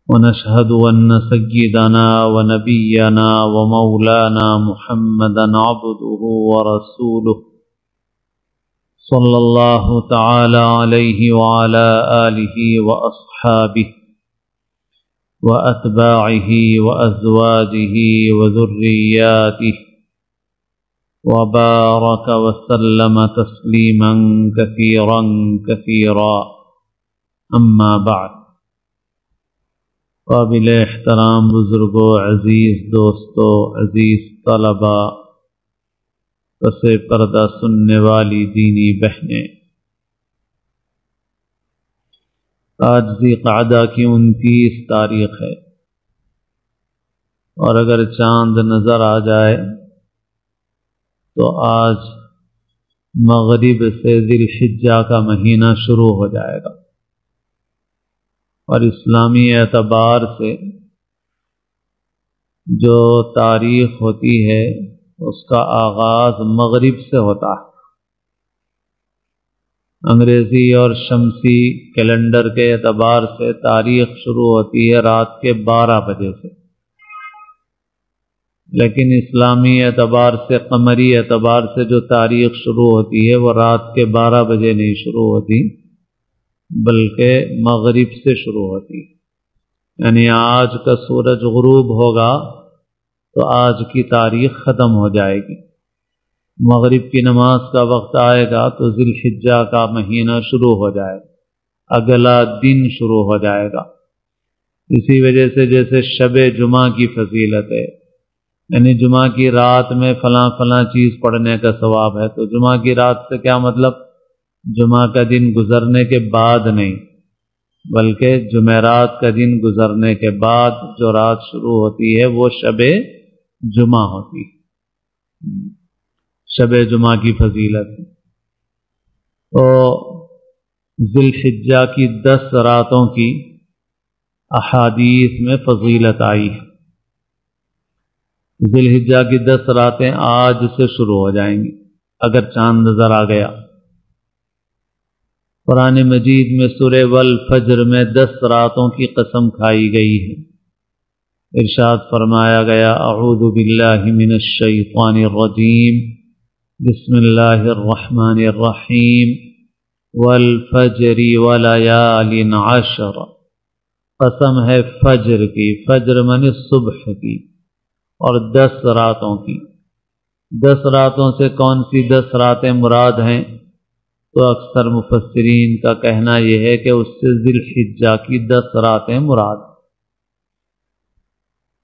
ونشهد أن سيدنا ونبينا ومولانا محمدا عبده ورسوله صلى الله تعالى عليه وعلى آله وأصحابه وأتباعه وأزواجه وذرياته وبارك وسلم تسليما كثيرا كثيرا أما بعد. قابل احترام بزرگوں، عزیز دوستوں، عزیز طلباء، پس پردہ سننے والی دینی بہنیں، آج ذی قعدہ کی 29 تاریخ ہے، اور اگر چاند نظر آ جائے تو آج مغرب سے ذی الحجہ کا مہینہ شروع ہو جائے گا، اور اسلامی اعتبار سے جو تاریخ ہوتی ہے اس کا آغاز مغرب سے ہوتا ہے۔ انگریزی اور شمسی کیلنڈر کے اعتبار سے تاریخ شروع ہوتی ہے رات کے 12 بجے سے، لیکن اسلامی اعتبار سے، قمری اعتبار سے جو تاریخ شروع ہوتی ہے وہ رات کے 12 بجے نہیں شروع ہوتی بلکہ مغرب سے شروع ہوتی ہے، یعنی آج کا سورج غروب ہوگا تو آج کی تاریخ ختم ہو جائے گی، مغرب کی نماز کا وقت آئے گا تو ذی الحجہ کا مہینہ شروع ہو جائے گا، اگلا دن شروع ہو جائے گا۔ اسی وجہ سے جیسے شب جمعہ کی فضیلت ہے، یعنی جمعہ کی رات میں فلاں فلاں چیز پڑھنے کا ثواب ہے، تو جمعہ کی رات سے کیا مطلب؟ جمعہ کا دن گزرنے کے بعد نہیں، بلکہ جمعرات کا دن گزرنے کے بعد جو رات شروع ہوتی ہے وہ شب جمعہ ہوتی ہے، شب جمعہ کی فضیلت۔ تو ذی الحجہ کی 10 راتوں کی احادیث میں فضیلت آئی ہے۔ ذی الحجہ کی 10 راتیں آج سے شروع ہو جائیں گی اگر چاند نظر آ گیا۔ قرآن مجید میں سورہ والفجر میں 10 راتوں کی قسم کھائی گئی ہے۔ ارشاد فرمایا گیا، اعوذ باللہ من الشیطان الرجیم، بسم اللہ الرحمن الرحیم، والفجر ولیال عشر، قسم ہے فجر کی، فجر من صبح کی، اور 10 راتوں کی۔ 10 راتوں سے کون سی 10 راتیں مراد ہیں؟ تو اکثر مفسرین کا کہنا یہ ہے کہ اس سے ذی الحجہ کی 10 راتیں مراد۔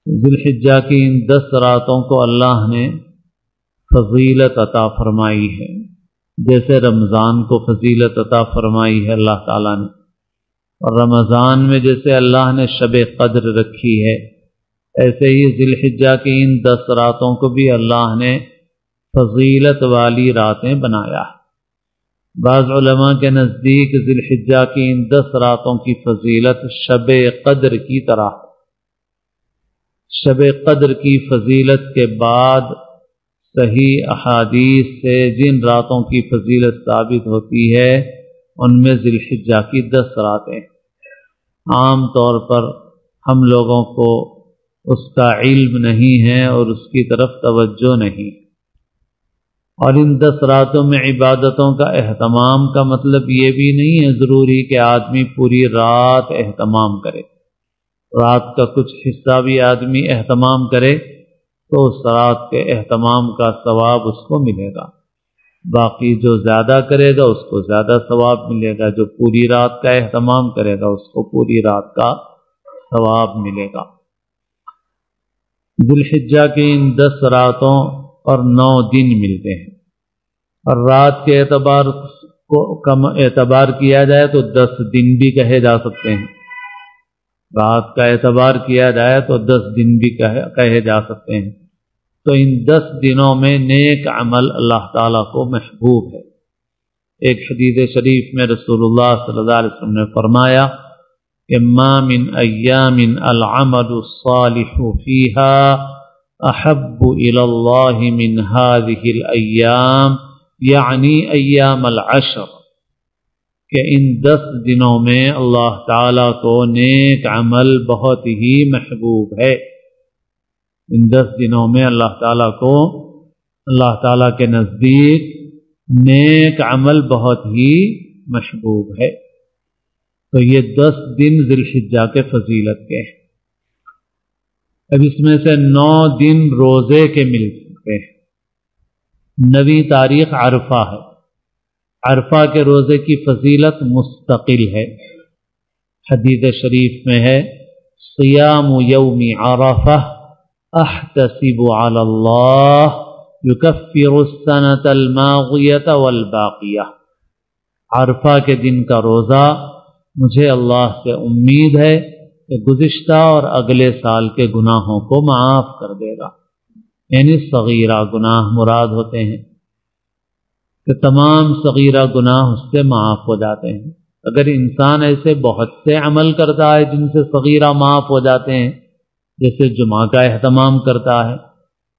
ذی الحجہ کی ان 10 راتوں کو اللہ نے فضیلت عطا فرمائی ہے، جیسے رمضان کو فضیلت عطا فرمائی ہے اللہ تعالیٰ نے، اور رمضان میں جیسے اللہ نے شب قدر رکھی ہے، ایسے ہی ذی الحجہ کی ان 10 راتوں کو بھی اللہ نے فضیلت والی راتیں بنایا ہے۔ بعض علماء کے نزدیک ذی الحجہ کی ان 10 راتوں کی فضیلت شب قدر کی طرح، شب قدر کی فضیلت کے بعد صحیح احادیث سے جن راتوں کی فضیلت ثابت ہوتی ہے ان میں ذی الحجہ کی 10 راتیں۔ عام طور پر ہم لوگوں کو اس کا علم نہیں ہے اور اس کی طرف توجہ نہیں، اور ان 10 راتوں میں عبادتوں کا اہتمام کا مطلب یہ بھی نہیں ہے ضروری کہ آدمی پوری رات اہتمام کرے، رات کا کچھ حصہ بھی آدمی اہتمام کرے تو اس رات کے اہتمام کا ثواب اس کو ملے گا، باقی جو زیادہ کرے گا اس کو زیادہ ثواب ملے گا، جو پوری رات کا اہتمام کرے گا اس کو پوری رات کا ثواب ملے گا۔ ذی الحجہ کی ان 10 راتوں اور 9 دن ملتے ہیں، اور رات کے اعتبار کو کم اعتبار کیا جائے تو 10 دن بھی کہے جا سکتے ہیں، رات کا اعتبار کیا جائے تو 10 دن بھی کہے جا سکتے ہیں۔ تو ان 10 دنوں میں نیک عمل اللہ تعالیٰ کو محبوب ہے۔ ایک حدیث شریف میں رسول اللہ صلی اللہ علیہ وسلم نے فرمایا کہ ما من ایام العمل الصالح فیہا احب الی اللہ من هذه الایام یعنی ایام العشر، کہ ان 10 دنوں میں اللہ تعالیٰ کو نیک عمل بہت ہی محبوب ہے۔ ان 10 دنوں میں اللہ تعالیٰ کے نزدیک نیک عمل بہت ہی محبوب ہے۔ تو یہ 10 دن ذی الحجہ کے فضیلت کے ہیں۔ اب اس میں سے 9 دن روزے کے مل سکتے ہیں۔ 9ویں تاریخ عرفہ ہے۔ عرفہ کے روزے کی فضیلت مستقل ہے۔ حدیث شریف میں ہے صیام یوم عرفہ احتسب علی اللہ یکفر السنۃ الماضیۃ والباقیہ۔ عرفہ کے دن کا روزہ مجھے اللہ سے امید ہے کہ گزشتہ اور اگلے سال کے گناہوں کو معاف کر دے گا۔ یعنی صغیرہ گناہ مراد ہوتے ہیں کہ تمام صغیرہ گناہ اس سے معاف ہو جاتے ہیں۔ اگر انسان ایسے بہت سے عمل کرتا ہے جن سے صغیرہ معاف ہو جاتے ہیں، جیسے جمعہ کا اہتمام کرتا ہے،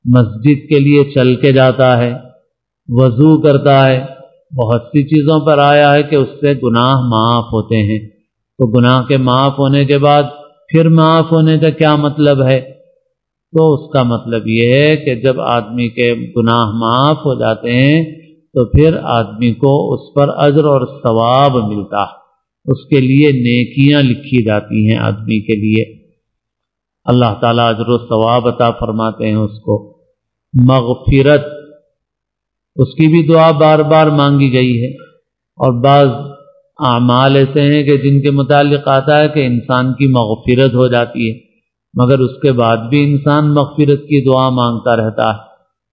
مسجد کے لیے چل کے جاتا ہے، وضو کرتا ہے، بہت سی چیزوں پر آیا ہے کہ اس سے گناہ معاف ہوتے ہیں۔ تو گناہ کے معاف ہونے کے بعد پھر معاف ہونے کا کیا مطلب ہے؟ تو اس کا مطلب یہ ہے کہ جب آدمی کے گناہ معاف ہو جاتے ہیں تو پھر آدمی کو اس پر اجر اور ثواب ملتا ہے، اس کے لیے نیکیاں لکھی جاتی ہیں آدمی کے لیے۔ اللہ تعالیٰ اجر و ثواب عطا فرماتے ہیں اس کو۔ مغفرت، اس کی بھی دعا بار بار مانگی گئی ہے، اور بعض اعمال ایسے ہیں کہ جن کے متعلق آتا ہے کہ انسان کی مغفرت ہو جاتی ہے، مگر اس کے بعد بھی انسان مغفرت کی دعا مانگتا رہتا ہے۔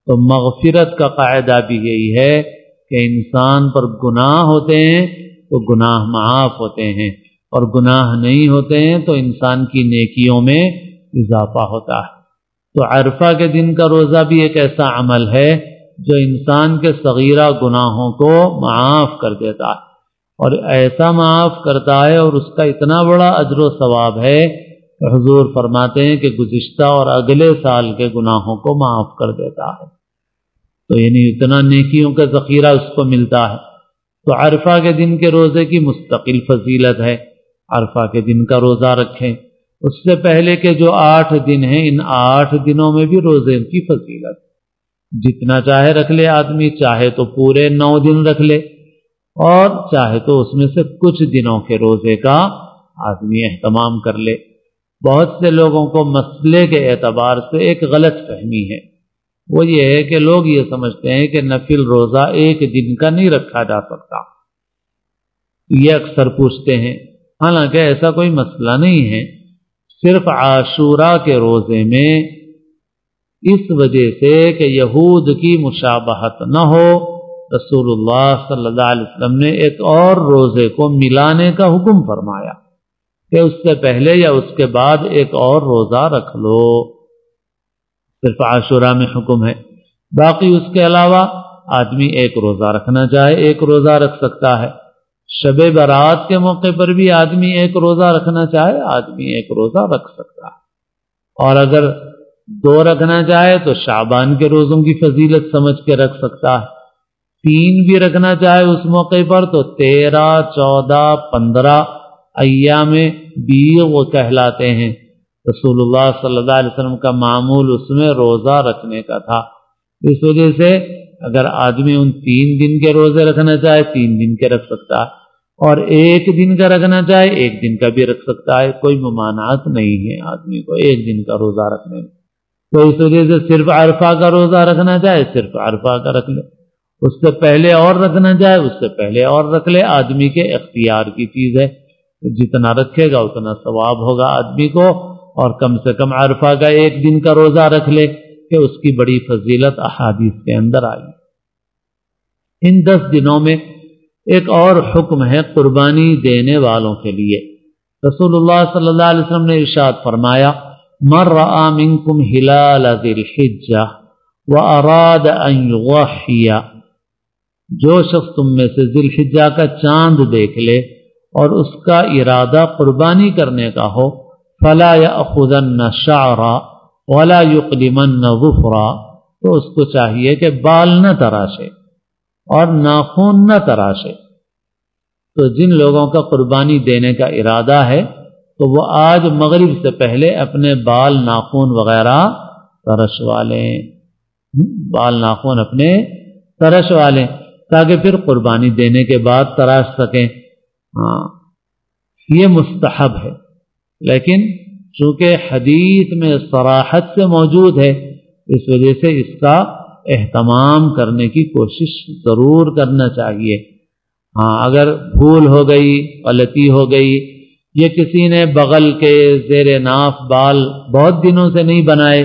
تو مغفرت کا قاعدہ بھی یہی ہے کہ انسان پر گناہ ہوتے ہیں تو گناہ معاف ہوتے ہیں، اور گناہ نہیں ہوتے ہیں تو انسان کی نیکیوں میں اضافہ ہوتا ہے۔ تو عرفہ کے دن کا روزہ بھی ایک ایسا عمل ہے جو انسان کے صغیرہ گناہوں کو معاف کر دیتا ہے، اور ایسا معاف کرتا ہے اور اس کا اتنا بڑا اجر و ثواب ہے کہ حضور فرماتے ہیں کہ گزشتہ اور اگلے سال کے گناہوں کو معاف کر دیتا ہے۔ تو یعنی اتنا نیکیوں کا ذخیرہ اس کو ملتا ہے۔ تو عرفہ کے دن کے روزے کی مستقل فضیلت ہے۔ عرفہ کے دن کا روزہ رکھیں۔ اس سے پہلے کے جو 8 دن ہیں، ان 8 دنوں میں بھی روزے کی فضیلت، جتنا چاہے رکھ لے آدمی، چاہے تو پورے 9 دن رکھ لے، اور چاہے تو اس میں سے کچھ دنوں کے روزے کا آدمی اہتمام کر لے۔ بہت سے لوگوں کو مسئلے کے اعتبار سے ایک غلط فہمی ہے، وہ یہ ہے کہ لوگ یہ سمجھتے ہیں کہ نفل روزہ ایک دن کا نہیں رکھا جا سکتا۔ یہ اکثر پوچھتے ہیں، حالانکہ ایسا کوئی مسئلہ نہیں ہے۔ صرف عاشورہ کے روزے میں اس وجہ سے کہ یہود کی مشابہت نہ ہو، رسول اللہ صلی اللہ علیہ وسلم نے ایک اور روزے کو ملانے کا حکم فرمایا کہ اس سے پہلے یا اس کے بعد ایک اور روزہ رکھ لو۔ صرف عاشورہ میں حکم ہے، باقی اس کے علاوہ آدمی ایک روزہ رکھنا چاہے ایک روزہ رکھ سکتا ہے۔ شب برات کے موقع پر بھی آدمی ایک روزہ رکھنا چاہے آدمی ایک روزہ رکھ سکتا ہے، اور اگر 2 رکھنا چاہے تو شعبان کے روزوں کی فضیلت سمجھ کے رکھ سکتا ہے۔ 3 بھی رکھنا چاہے اس موقع پر تو 13، 14، 15 ایام بیض کہلاتے ہیں۔ رسول اللہ صلی اللہ علیہ وسلم کا معمول اس میں روزہ رکھنے کا تھا۔ اس وجہ سے اگر آدمی ان 3 دن کے روزے رکھنا چاہے 3 دن کے رکھ سکتا ہے، اور 1 دن کا رکھنا چاہے 1 دن کا بھی رکھ سکتا ہے۔ کوئی ممانعت نہیں ہے آدمی کو 1 دن کا روزہ رکھنے میں۔ تو اس وجہ سے صرف عرفہ کا روزہ رکھنا چاہے صرف عرفہ کا رکھ لے، اس سے پہلے اور رکھنا چاہے اس سے پہلے اور رکھ لے۔ آدمی کے اختیار کی چیز ہے، جتنا رکھے گا اتنا ثواب ہوگا آدمی کو، اور کم سے کم عرفہ کا 1 دن کا روزہ رکھ لے کہ اس کی بڑی فضیلت احادیث کے اندر آئی۔ ان 10 دنوں میں ایک اور حکم ہے قربانی دینے والوں کے لیے۔ رسول اللہ صلی اللہ علیہ وسلم نے ارشاد فرمایا، من رأى منکم ہلال ذی الحجہ واراد ان یضحی، جو شخص تم میں سے ذی الحجہ کا چاند دیکھ لے اور اس کا ارادہ قربانی کرنے کا ہو، فلا یأخذن شعرا ولا یقلمن ظفرا، تو اس کو چاہیے کہ بال نہ تراشے اور ناخن نہ تراشے۔ تو جن لوگوں کا قربانی دینے کا ارادہ ہے تو وہ آج مغرب سے پہلے اپنے بال ناخن وغیرہ ترشوا لیں، بال ناخن اپنے ترشوا لیں تاکہ پھر قربانی دینے کے بعد تراش سکیں۔ ہاں یہ مستحب ہے، لیکن چونکہ حدیث میں صراحت سے موجود ہے اس وجہ سے اس کا اہتمام کرنے کی کوشش ضرور کرنا چاہیے۔ ہاں اگر بھول ہو گئی، غلطی ہو گئی، یہ کسی نے بغل کے زیر ناف بال بہت دنوں سے نہیں بنائے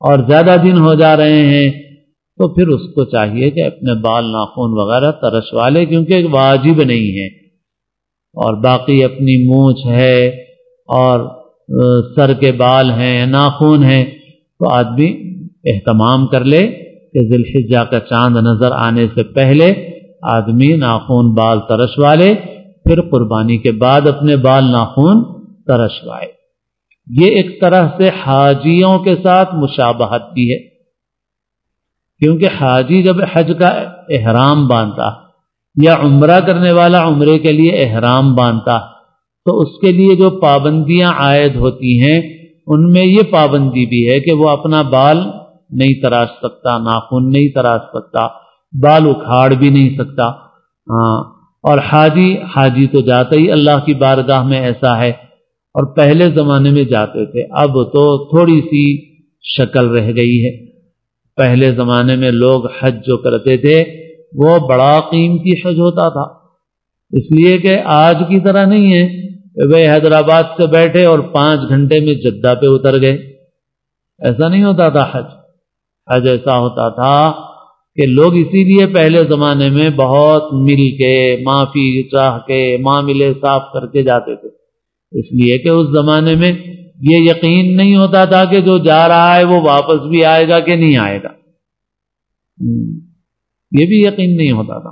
اور زیادہ دن ہو جا رہے ہیں تو پھر اس کو چاہیے کہ اپنے بال ناخن وغیرہ ترشوا لے، کیونکہ واجب نہیں ہے۔ اور باقی اپنی مونچھ ہے اور سر کے بال ہیں، ناخن ہیں، تو آدمی اہتمام کر لے کہ ذی الحجہ کا چاند نظر آنے سے پہلے آدمی ناخن بال ترشوا لے، پھر قربانی کے بعد اپنے بال ناخن ترشوائے۔ یہ ایک طرح سے حاجیوں کے ساتھ مشابہت بھی ہے، کیونکہ حاجی جب حج کا احرام باندھتا یا عمرہ کرنے والا عمرے کے لیے احرام باندھتا تو اس کے لیے جو پابندیاں عائد ہوتی ہیں ان میں یہ پابندی بھی ہے کہ وہ اپنا بال نہیں تراش سکتا، ناخن نہیں تراش سکتا، بال اکھاڑ بھی نہیں سکتا۔ اور حاجی تو جاتا ہی اللہ کی بارگاہ میں ایسا ہے، اور پہلے زمانے میں جاتے تھے، اب تو تھوڑی سی شکل رہ گئی ہے۔ پہلے زمانے میں لوگ حج جو کرتے تھے وہ بڑا قیمتی حج ہوتا تھا، اس لیے کہ آج کی طرح نہیں ہے وہ حیدرآباد سے بیٹھے اور 5 گھنٹے میں جدہ پہ اتر گئے، ایسا نہیں ہوتا تھا۔ حج ایسا ہوتا تھا کہ لوگ اسی لیے پہلے زمانے میں بہت مل کے معافی چاہ کے معاملے صاف کر کے جاتے تھے، اس لیے کہ اس زمانے میں یہ یقین نہیں ہوتا تھا کہ جو جا رہا ہے وہ واپس بھی آئے گا کہ نہیں آئے گا، یہ بھی یقین نہیں ہوتا تھا،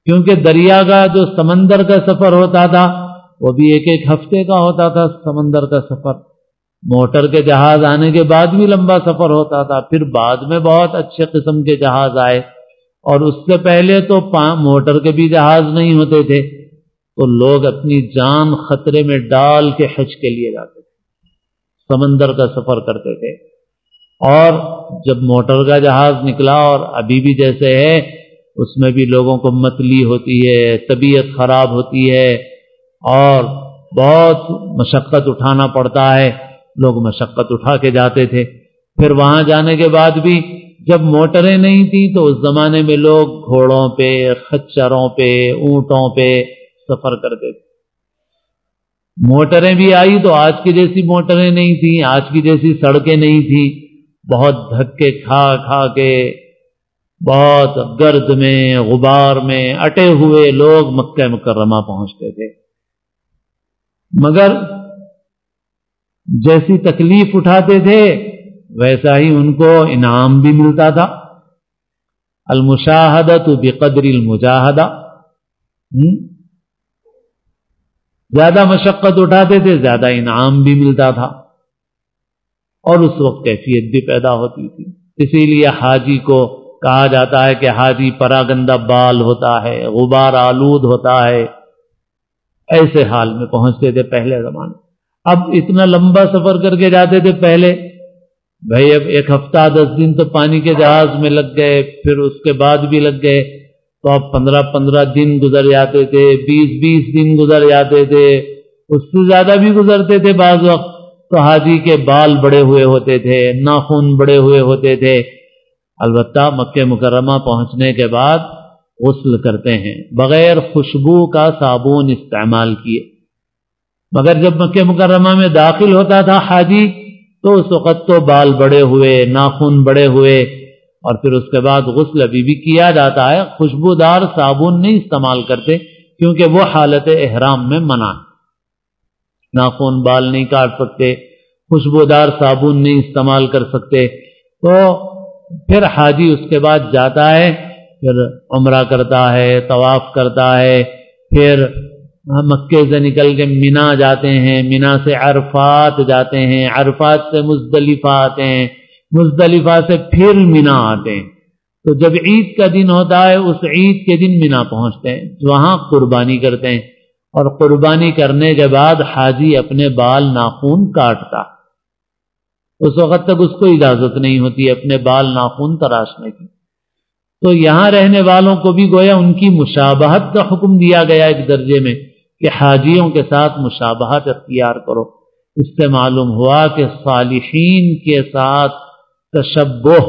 کیونکہ دریا کا جو سمندر کا سفر ہوتا تھا وہ بھی ایک ہفتے کا ہوتا تھا۔ سمندر کا سفر موٹر کے جہاز آنے کے بعد بھی لمبا سفر ہوتا تھا، پھر بعد میں بہت اچھے قسم کے جہاز آئے، اور اس سے پہلے تو موٹر کے بھی جہاز نہیں ہوتے تھے، تو لوگ اپنی جان خطرے میں ڈال کے حج کے لیے جاتے تھے، سمندر کا سفر کرتے تھے۔ اور جب موٹر کا جہاز نکلا، اور ابھی بھی جیسے ہے، اس میں بھی لوگوں کو متلی ہوتی ہے، طبیعت خراب ہوتی ہے اور بہت مشقت اٹھانا پڑتا ہے، لوگ مشقت اٹھا کے جاتے تھے۔ پھر وہاں جانے کے بعد بھی جب موٹریں نہیں تھیں تو اس زمانے میں لوگ گھوڑوں پہ، خچروں پہ، اونٹوں پہ سفر کرتے تھے۔ موٹریں بھی آئی تو آج کی جیسی موٹریں نہیں تھیں، آج کی جیسی سڑکیں نہیں تھیں، بہت دھکے کھا کھا کے بہت گرد میں غبار میں اٹے ہوئے لوگ مکہ مکرمہ پہنچتے تھے، مگر جیسی تکلیف اٹھاتے تھے ویسا ہی ان کو انعام بھی ملتا تھا۔ المشاہدۃ بقدر المجاہدہ، زیادہ مشقت اٹھاتے تھے زیادہ انعام بھی ملتا تھا، اور اس وقت کیفیت بھی پیدا ہوتی تھی۔ اسی لیے حاجی کو کہا جاتا ہے کہ حاجی پراگندہ بال ہوتا ہے، غبار آلود ہوتا ہے، ایسے حال میں پہنچتے تھے پہلے زمانے۔ اب اتنا لمبا سفر کر کے جاتے تھے پہلے، بھائی اب 1 ہفتہ 10 دن تو پانی کے جہاز میں لگ گئے، پھر اس کے بعد بھی لگ گئے، تو اب 15 دن گزر جاتے تھے، 20 دن گزر جاتے تھے، اس سے زیادہ بھی گزرتے تھے بعض وقت۔ تو حاجی کے بال بڑے ہوئے ہوتے تھے، ناخن بڑے ہوئے ہوتے تھے۔ البتہ مکہ مکرمہ پہنچنے کے بعد غسل کرتے ہیں بغیر خوشبو کا صابن استعمال کیے، مگر جب مکہ مکرمہ میں داخل ہوتا تھا حاجی تو اس وقت تو بال بڑے ہوئے، ناخن بڑے ہوئے، اور پھر اس کے بعد غسل ابھی بھی کیا جاتا ہے۔ خوشبودار صابن نہیں استعمال کرتے کیونکہ وہ حالت احرام میں منع ہے، ناخن بال نہیں کاٹ سکتے، خوشبودار صابن نہیں استعمال کر سکتے۔ تو پھر حاجی اس کے بعد جاتا ہے، پھر عمرہ کرتا ہے، طواف کرتا ہے، پھر مکے سے نکل کے مینا جاتے ہیں، مینا سے عرفات جاتے ہیں، عرفات سے مزدلفہ آتے ہیں، مزدلفہ سے پھر مینا آتے ہیں۔ تو جب عید کا دن ہوتا ہے اس عید کے دن مینا پہنچتے ہیں، وہاں قربانی کرتے ہیں، اور قربانی کرنے کے بعد حاجی اپنے بال ناخن کاٹتا، اس وقت تک اس کو اجازت نہیں ہوتی اپنے بال ناخن تراشنے کی۔ تو یہاں رہنے والوں کو بھی گویا ان کی مشابہت کا حکم دیا گیا ایک درجے میں کہ حاجیوں کے ساتھ مشابہت اختیار کرو۔ اس سے معلوم ہوا کہ صالحین کے ساتھ تشبہ،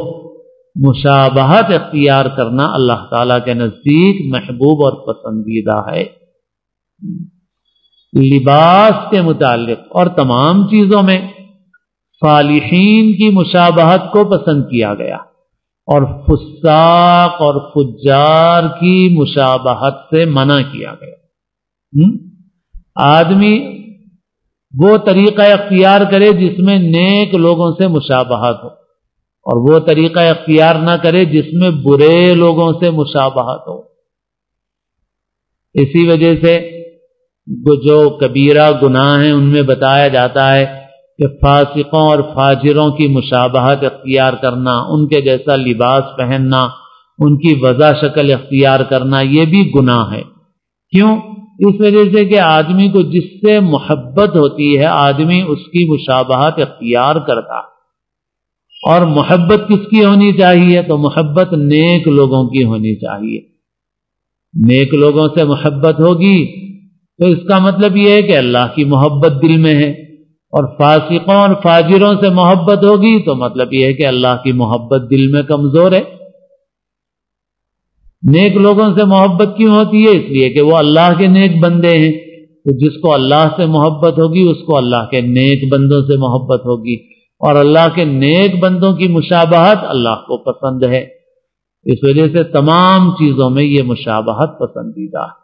مشابہت اختیار کرنا اللہ تعالیٰ کے نزدیک محبوب اور پسندیدہ ہے۔ لباس کے متعلق اور تمام چیزوں میں صالحین کی مشابہت کو پسند کیا گیا، اور فساق اور فجار کی مشابہت سے منع کیا گیا۔ آدمی وہ طریقہ اختیار کرے جس میں نیک لوگوں سے مشابہت ہو، اور وہ طریقہ اختیار نہ کرے جس میں برے لوگوں سے مشابہت ہو۔ اسی وجہ سے جو کبیرہ گناہ ہیں ان میں بتایا جاتا ہے کہ فاسقوں اور فاجروں کی مشابہت اختیار کرنا، ان کے جیسا لباس پہننا، ان کی وضع شکل اختیار کرنا، یہ بھی گناہ ہے۔ کیوں؟ اس وجہ سے کہ آدمی کو جس سے محبت ہوتی ہے آدمی اس کی مشابہت اختیار کرتا، اور محبت کس کی ہونی چاہیے؟ تو محبت نیک لوگوں کی ہونی چاہیے۔ نیک لوگوں سے محبت ہوگی تو اس کا مطلب یہ ہے کہ اللہ کی محبت دل میں ہے، اور فاسقوں اور فاجروں سے محبت ہوگی تو مطلب یہ ہے کہ اللہ کی محبت دل میں کمزور ہے۔ نیک لوگوں سے محبت کیوں ہوتی ہے؟ اس لیے کہ وہ اللہ کے نیک بندے ہیں، تو جس کو اللہ سے محبت ہوگی اس کو اللہ کے نیک بندوں سے محبت ہوگی، اور اللہ کے نیک بندوں کی مشابہت اللہ کو پسند ہے۔ اس وجہ سے تمام چیزوں میں یہ مشابہت پسندیدہ ہے،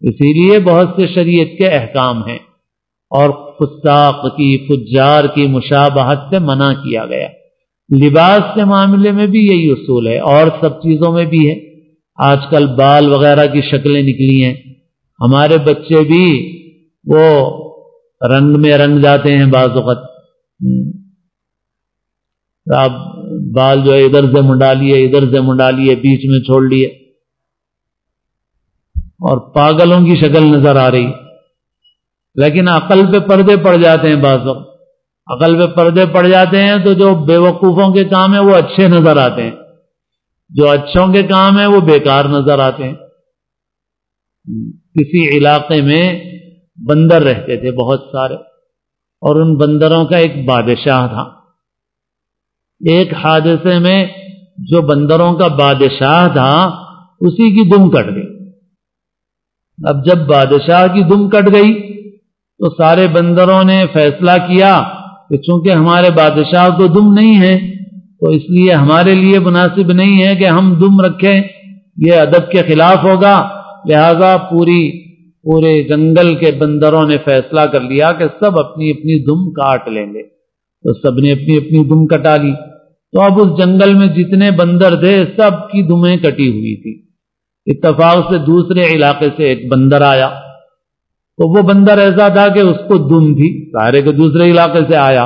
اسی لیے بہت سے شریعت کے احکام ہیں، اور فساق کی، فجار کی مشابہت سے منع کیا گیا۔ لباس کے معاملے میں بھی یہی اصول ہے، اور سب چیزوں میں بھی ہے۔ آج کل بال وغیرہ کی شکلیں نکلی ہیں، ہمارے بچے بھی وہ رنگ میں رنگ جاتے ہیں بعض وقت، اب بال جو ہے ادھر سے منڈا لیے، ادھر سے منڈا لیے، بیچ میں چھوڑ لیے، اور پاگلوں کی شکل نظر آ رہی۔ لیکن عقل پہ پردے پڑ جاتے ہیں، بعض وقت عقل پہ پردے پڑ جاتے ہیں تو جو بے وقوفوں کے کام ہیں وہ اچھے نظر آتے ہیں، جو اچھوں کے کام ہیں وہ بیکار نظر آتے ہیں۔ کسی علاقے میں بندر رہتے تھے بہت سارے، اور ان بندروں کا ایک بادشاہ تھا۔ ایک حادثے میں جو بندروں کا بادشاہ تھا اسی کی دم کٹ گئی۔ اب جب بادشاہ کی دم کٹ گئی تو سارے بندروں نے فیصلہ کیا کہ چونکہ ہمارے بادشاہ کو دم نہیں ہے تو اس لیے ہمارے لیے مناسب نہیں ہے کہ ہم دم رکھیں، یہ ادب کے خلاف ہوگا، لہذا پورے جنگل کے بندروں نے فیصلہ کر لیا کہ سب اپنی اپنی دم کاٹ لیں گے، تو سب نے اپنی اپنی دم کٹا لی۔ تو اب اس جنگل میں جتنے بندر تھے سب کی دمیں کٹی ہوئی تھی۔ اتفاق سے دوسرے علاقے سے ایک بندر آیا، تو وہ بندر ایسا تھا کہ اس کو دم تھی، ظاہر ہے کہ دوسرے علاقے سے آیا،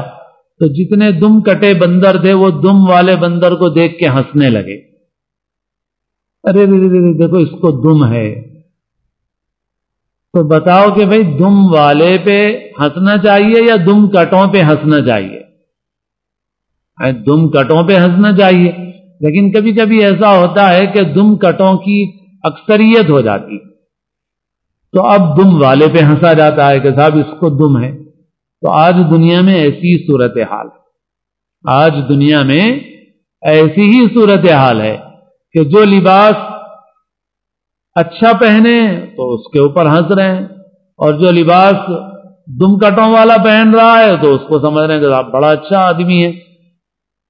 تو جتنے دم کٹے بندر تھے وہ دم والے بندر کو دیکھ کے ہنسنے لگے، ارے دیکھو اس کو دم ہے۔ تو بتاؤ کہ بھئی دم والے پہ ہنسنا چاہیے یا دم کٹوں پہ ہنسنا چاہیے؟ دم کٹوں پہ ہنسنا چاہیے، لیکن کبھی کبھی ایسا ہوتا ہے کہ دم کٹوں کی اکثریت ہو جاتی، تو اب دم والے پہ ہنسا جاتا ہے کہ صاحب اس کو دم ہے۔ تو آج دنیا میں ایسی صورتحال ہے، آج دنیا میں ایسی ہی صورتحال ہے کہ جو لباس اچھا پہنے تو اس کے اوپر ہنس رہے ہیں، اور جو لباس دم کٹوں والا پہن رہا ہے تو اس کو سمجھ رہے ہیں کہ صاحب بڑا اچھا آدمی ہے،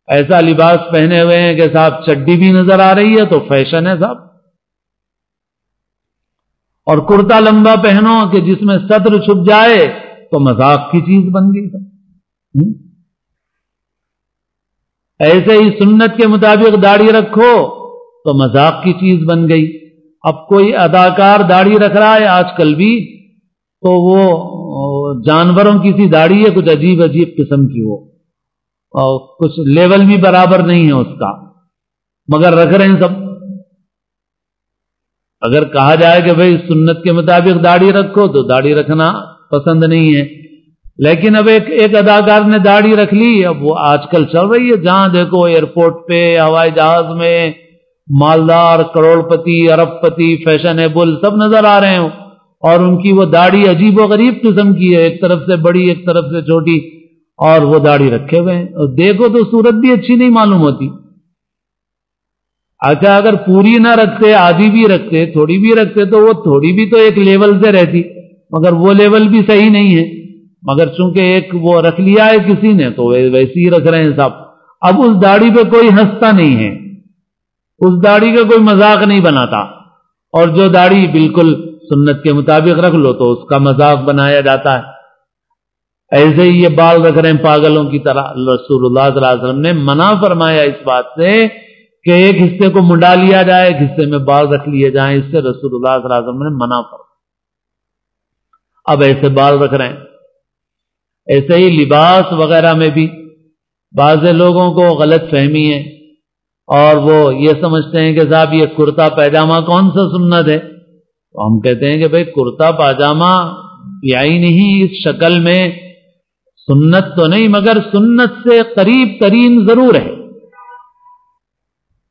ایسا لباس پہنے ہوئے ہیں کہ صاحب چڈی بھی نظر آ رہی ہے تو فیشن ہے صاحب، اور کرتا لمبا پہنو کہ جس میں صدر چھپ جائے تو مذاق کی چیز بن گئی۔ ایسے ہی سنت کے مطابق داڑھی رکھو تو مذاق کی چیز بن گئی۔ اب کوئی اداکار داڑھی رکھ رہا ہے آج کل بھی تو وہ جانوروں کی سی داڑھی ہے، کچھ عجیب عجیب قسم کی، وہ اور کچھ لیول بھی برابر نہیں ہے اس کا، مگر رکھ رہے ہیں سب. اگر کہا جائے کہ بھئی سنت کے مطابق داڑھی رکھو تو داڑھی رکھنا پسند نہیں ہے. لیکن اب ایک اداکار نے داڑھی رکھ لی. اب وہ آج کل چل رہی ہے، جہاں دیکھو ایئرپورٹ پہ، ہوائی جہاز میں مالدار، کروڑ پتی، ارب پتی، فیشنیبل سب نظر آ رہے ہیں، اور ان کی وہ داڑھی عجیب و غریب قسم کی ہے، ایک طرف سے بڑی ایک طرف سے چھوٹی، اور وہ داڑھی رکھے ہوئے ہیں. اور دیکھو تو صورت بھی اچھی نہیں معلوم ہوتی. اچھا اگر پوری نہ رکھتے، آدھی بھی رکھتے، تھوڑی بھی رکھتے، تو وہ تھوڑی بھی تو ایک لیول سے رہتی، مگر وہ لیول بھی صحیح نہیں ہے. مگر چونکہ ایک وہ رکھ لیا ہے کسی نے تو ویسے ہی رکھ رہے ہیں صاحب. اب اس داڑھی پہ کوئی ہنستا نہیں ہے، اس داڑھی کا کوئی مذاق نہیں بناتا، اور جو داڑھی بالکل سنت کے مطابق رکھ لو تو اس کا مذاق بنایا جاتا ہے. ایسے ہی یہ بال رکھ رہے ہیں پاگلوں کی طرح. رسول اللہ صلی اللہ علیہ وسلم نے منع فرمایا اس بات سے کہ ایک حصے کو منڈا لیا جائے، ایک حصے میں بال رکھ لیے جائیں. اس سے رسول اللہ صلی اللہ علیہ وسلم نے منع فرمایا. اب ایسے بال رکھ رہے ہیں. ایسے ہی لباس وغیرہ میں بھی بعض لوگوں کو غلط فہمی ہے، اور وہ یہ سمجھتے ہیں کہ صاحب یہ کرتا پیجامہ کون سا سنت ہے. تو ہم کہتے ہیں کہ بھئی کرتا پاجامہ یا ہی نہیں اس شکل میں سنت تو نہیں، مگر سنت سے قریب ترین ضرور ہے.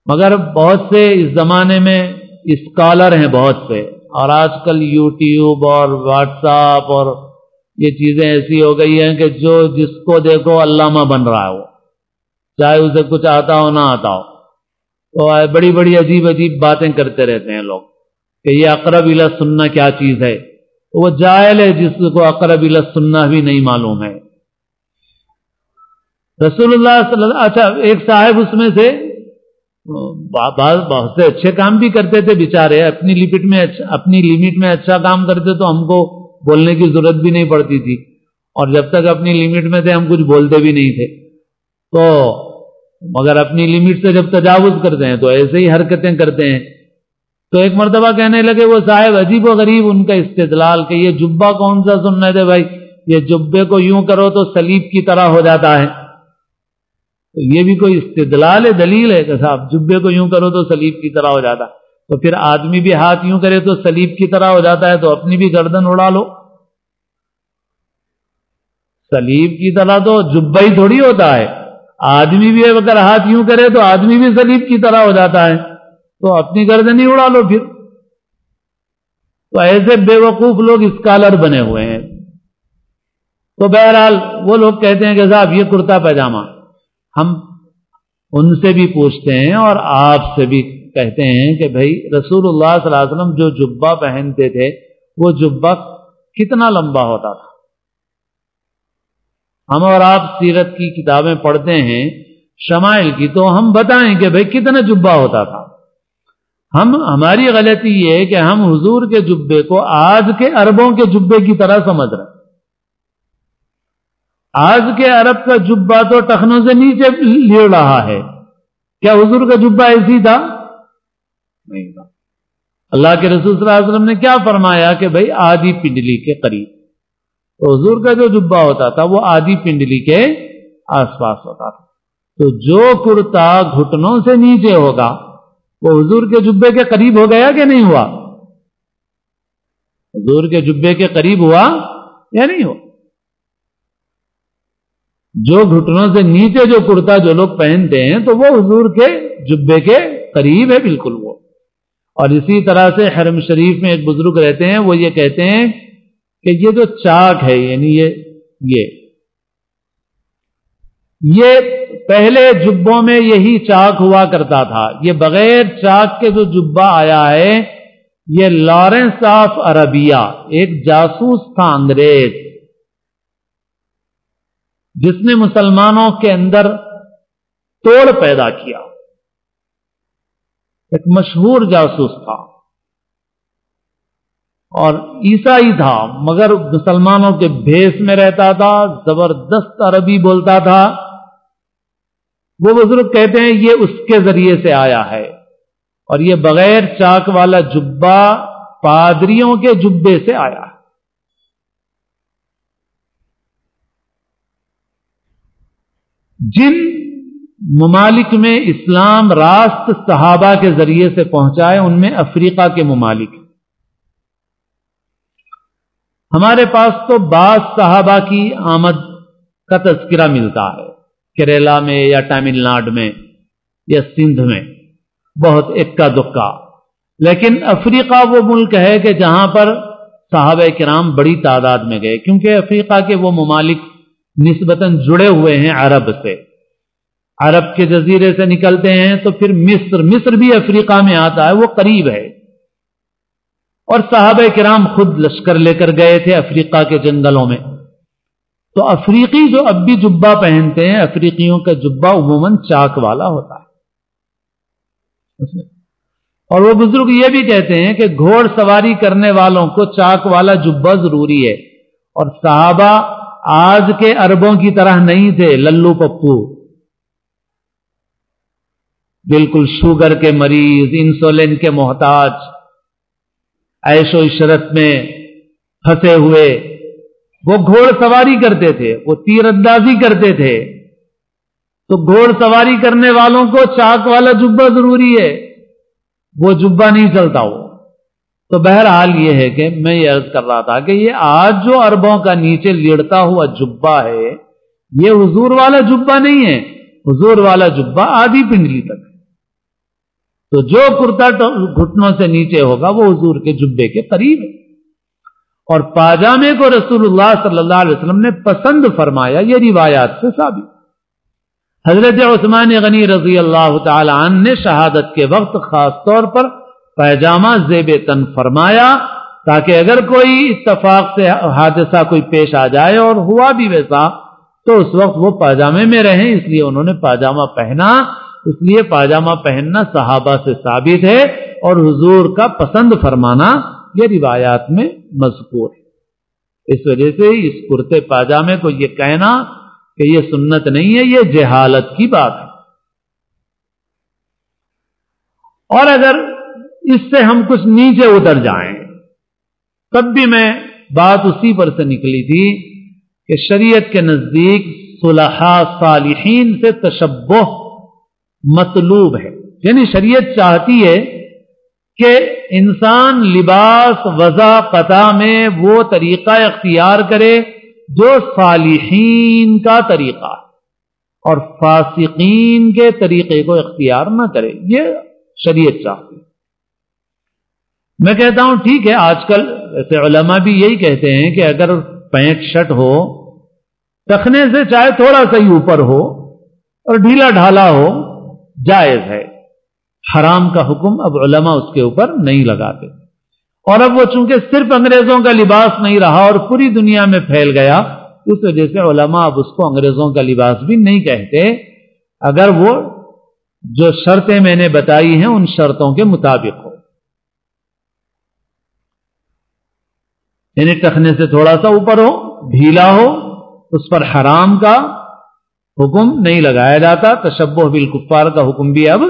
مگر بہت سے اس زمانے میں اسکالر ہیں بہت سے، اور آج کل یوٹیوب اور واٹس ایپ اور یہ چیزیں ایسی ہو گئی ہیں کہ جو جس کو دیکھو علامہ بن رہا ہے، وہ چاہے اسے کچھ آتا ہو نہ آتا ہو، تو بڑی بڑی عجیب عجیب باتیں کرتے رہتے ہیں لوگ کہ یہ اقرب الی السنہ کیا چیز ہے. وہ جاہل ہے جس کو اقرب الی السنہ بھی نہیں معلوم ہے. رسول اللہ صلی اللہ اچھا ایک صاحب اس میں سے بہت سے اچھے کام بھی کرتے تھے بیچارے، اپنی لمٹ میں اچھا کام کرتے تو ہم کو بولنے کی ضرورت بھی نہیں پڑتی تھی، اور جب تک اپنی لمٹ میں تھے ہم کچھ بولتے بھی نہیں تھے. تو مگر اپنی لمٹ سے جب تجاوز کرتے ہیں تو ایسے ہی حرکتیں کرتے ہیں. تو ایک مرتبہ کہنے لگے وہ صاحب عجیب و غریب ان کا استدلال کہ یہ جبہ کون سا سنت ہے بھائی، یہ جبے کو یوں کرو تو سلیب کی طرح ہو جاتا ہے. تو یہ بھی کوئی استدلال ہے، دلیل ہے کہ صاحب جبے کو یوں کرو تو سلیب کی طرح ہو جاتا ہے. تو پھر آدمی بھی ہاتھ یوں کرے تو سلیب کی طرح ہو جاتا ہے، تو اپنی بھی گردن اڑا لو. سلیب کی طرح تو جبہ ہی تھوڑی ہوتا ہے، آدمی بھی اگر ہاتھ یوں کرے تو آدمی بھی سلیب کی طرح ہو جاتا ہے، تو اپنی گردن ہی اڑا لو پھر. تو ایسے بے وقوف لوگ اسکالر بنے ہوئے ہیں. تو بہرحال وہ لوگ کہتے ہیں کہ صاحب یہ کرتا پیجامہ، ہم ان سے بھی پوچھتے ہیں اور آپ سے بھی کہتے ہیں کہ بھئی رسول اللہ صلی اللہ علیہ وسلم جو جبہ پہنتے تھے وہ جبہ کتنا لمبا ہوتا تھا؟ ہم اور آپ سیرت کی کتابیں پڑھتے ہیں، شمائل کی، تو ہم بتائیں کہ بھئی کتنا جبہ ہوتا تھا. ہماری غلطی یہ ہے کہ ہم حضور کے جبے کو آج کے عربوں کے جبے کی طرح سمجھ رہے ہیں. آج کے عرب کا جبہ تو ٹخنوں سے نیچے لیڑ رہا ہے. کیا حضور کا جبہ ایسی تھا؟ نہیں تھا. اللہ کے رسول صلی اللہ علیہ وسلم نے کیا فرمایا کہ بھئی آدھی پنڈلی کے قریب. تو حضور کا جو جبہ ہوتا تھا وہ آدھی پنڈلی کے آس پاس ہوتا تھا. تو جو کرتا گھٹنوں سے نیچے ہوگا وہ حضور کے جبے کے قریب ہو گیا کہ نہیں ہوا؟ حضور کے جبے کے قریب ہوا یا نہیں ہوا؟ جو گھٹنوں سے نیچے جو کرتا جو لوگ پہنتے ہیں تو وہ حضور کے جبے کے قریب ہے بالکل وہ. اور اسی طرح سے حرم شریف میں ایک بزرگ رہتے ہیں، وہ یہ کہتے ہیں کہ یہ جو چاک ہے، یعنی یہ پہلے جبوں میں یہی چاک ہوا کرتا تھا. یہ بغیر چاک کے جو جبہ آیا ہے یہ لارنس آف عربیہ ایک جاسوس تھا انگریز، جس نے مسلمانوں کے اندر توڑ پیدا کیا. ایک مشہور جاسوس تھا اور عیسائی تھا، مگر مسلمانوں کے بھیس میں رہتا تھا، زبردست عربی بولتا تھا. وہ بزرگ کہتے ہیں یہ اس کے ذریعے سے آیا ہے، اور یہ بغیر چاک والا جبہ پادریوں کے جبے سے آیا ہے. ممالک میں اسلام راست صحابہ کے ذریعے سے پہنچا ہے، ان میں افریقہ کے ممالک۔ ہمارے پاس تو بعض صحابہ کی آمد کا تذکرہ ملتا ہے، کیرلا میں یا تامل ناڈو میں یا سندھ میں، بہت اکا دکا، لیکن افریقہ وہ ملک ہے کہ جہاں پر صحابہ کرام بڑی تعداد میں گئے، کیونکہ افریقہ کے وہ ممالک نسبتاً جڑے ہوئے ہیں عرب سے، عرب کے جزیرے سے نکلتے ہیں تو پھر مصر بھی افریقہ میں آتا ہے، وہ قریب ہے، اور صحابہ کرام خود لشکر لے کر گئے تھے افریقہ کے جنگلوں میں۔ تو افریقی جو اب بھی جبہ پہنتے ہیں، افریقیوں کا جبہ عموماً چاک والا ہوتا ہے، اور وہ بزرگ یہ بھی کہتے ہیں کہ گھوڑ سواری کرنے والوں کو چاک والا جبہ ضروری ہے، اور صحابہ آج کے عربوں کی طرح نہیں تھے للو پپو، بالکل شوگر کے مریض، انسولین کے محتاج، عیش و عشرت میں پھنسے ہوئے۔ وہ گھوڑ سواری کرتے تھے، وہ تیر اندازی کرتے تھے، تو گھوڑ سواری کرنے والوں کو چاک والا جبہ ضروری ہے، وہ جبہ نہیں چلتا وہ۔ تو بہرحال یہ ہے کہ میں یہ عرض کر رہا تھا کہ یہ آج جو عربوں کا نیچے لیڑتا ہوا جبہ ہے، یہ حضور والا جبہ نہیں ہے، حضور والا جبہ آدھی پنڈلی تک ہے۔ تو جو کرتا گھٹنوں سے نیچے ہوگا وہ حضور کے جبے کے قریب ہے، اور پاجامے کو رسول اللہ صلی اللہ علیہ وسلم نے پسند فرمایا، یہ روایات سے ثابت۔ حضرت عثمان غنی رضی اللہ تعالی عنہ نے شہادت کے وقت خاص طور پر پیجامہ زیب تن فرمایا، تاکہ اگر کوئی اتفاق سے حادثہ کوئی پیش آ جائے، اور ہوا بھی ویسا، تو اس وقت وہ پاجامے میں رہیں، اس لیے انہوں نے پاجامہ پہنا۔ اس لیے پاجامہ پہننا صحابہ سے ثابت ہے، اور حضور کا پسند فرمانا یہ روایات میں مذکور ہے۔ اس وجہ سے اس کرتے پاجامے کو یہ کہنا کہ یہ سنت نہیں ہے، یہ جہالت کی بات ہے۔ اور اگر اس سے ہم کچھ نیچے اتر جائیں، تب بھی میں بات اسی پر سے نکلی تھی کہ شریعت کے نزدیک صلحاء صالحین سے تشبہ مطلوب ہے، یعنی شریعت چاہتی ہے کہ انسان لباس وضع قطع میں وہ طریقہ اختیار کرے جو صالحین کا طریقہ ہے، اور فاسقین کے طریقے کو اختیار نہ کرے، یہ شریعت چاہتی ہے۔ میں کہتا ہوں ٹھیک ہے، آج کل ایسے علماء بھی یہی کہتے ہیں کہ اگر پینٹ شرٹ ہو، ٹخنے سے چاہے تھوڑا سا ہی اوپر ہو اور ڈھیلا ڈھالا ہو، جائز ہے۔ حرام کا حکم اب علماء اس کے اوپر نہیں لگاتے، اور اب وہ چونکہ صرف انگریزوں کا لباس نہیں رہا اور پوری دنیا میں پھیل گیا، اس وجہ سے علماء اب اس کو انگریزوں کا لباس بھی نہیں کہتے، اگر وہ جو شرطیں میں نے بتائی ہیں ان شرطوں کے مطابق ہو، یعنی ٹخنے سے تھوڑا سا اوپر ہو، ڈھیلا ہو، اس پر حرام کا حکم نہیں لگایا جاتا، تشبہ بالکفار کا حکم بھی اب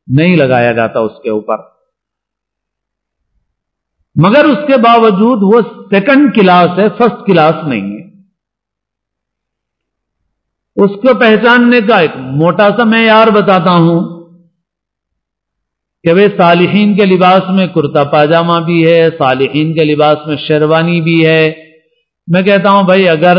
نہیں لگایا جاتا اس کے اوپر، مگر اس کے باوجود وہ سیکنڈ کلاس ہے، فرسٹ کلاس نہیں ہے۔ اس کو پہچاننے کا ایک موٹا سا معیار بتاتا ہوں کہ وہ صالحین کے لباس میں کرتا پاجامہ بھی ہے، صالحین کے لباس میں شیروانی بھی ہے۔ میں کہتا ہوں بھائی اگر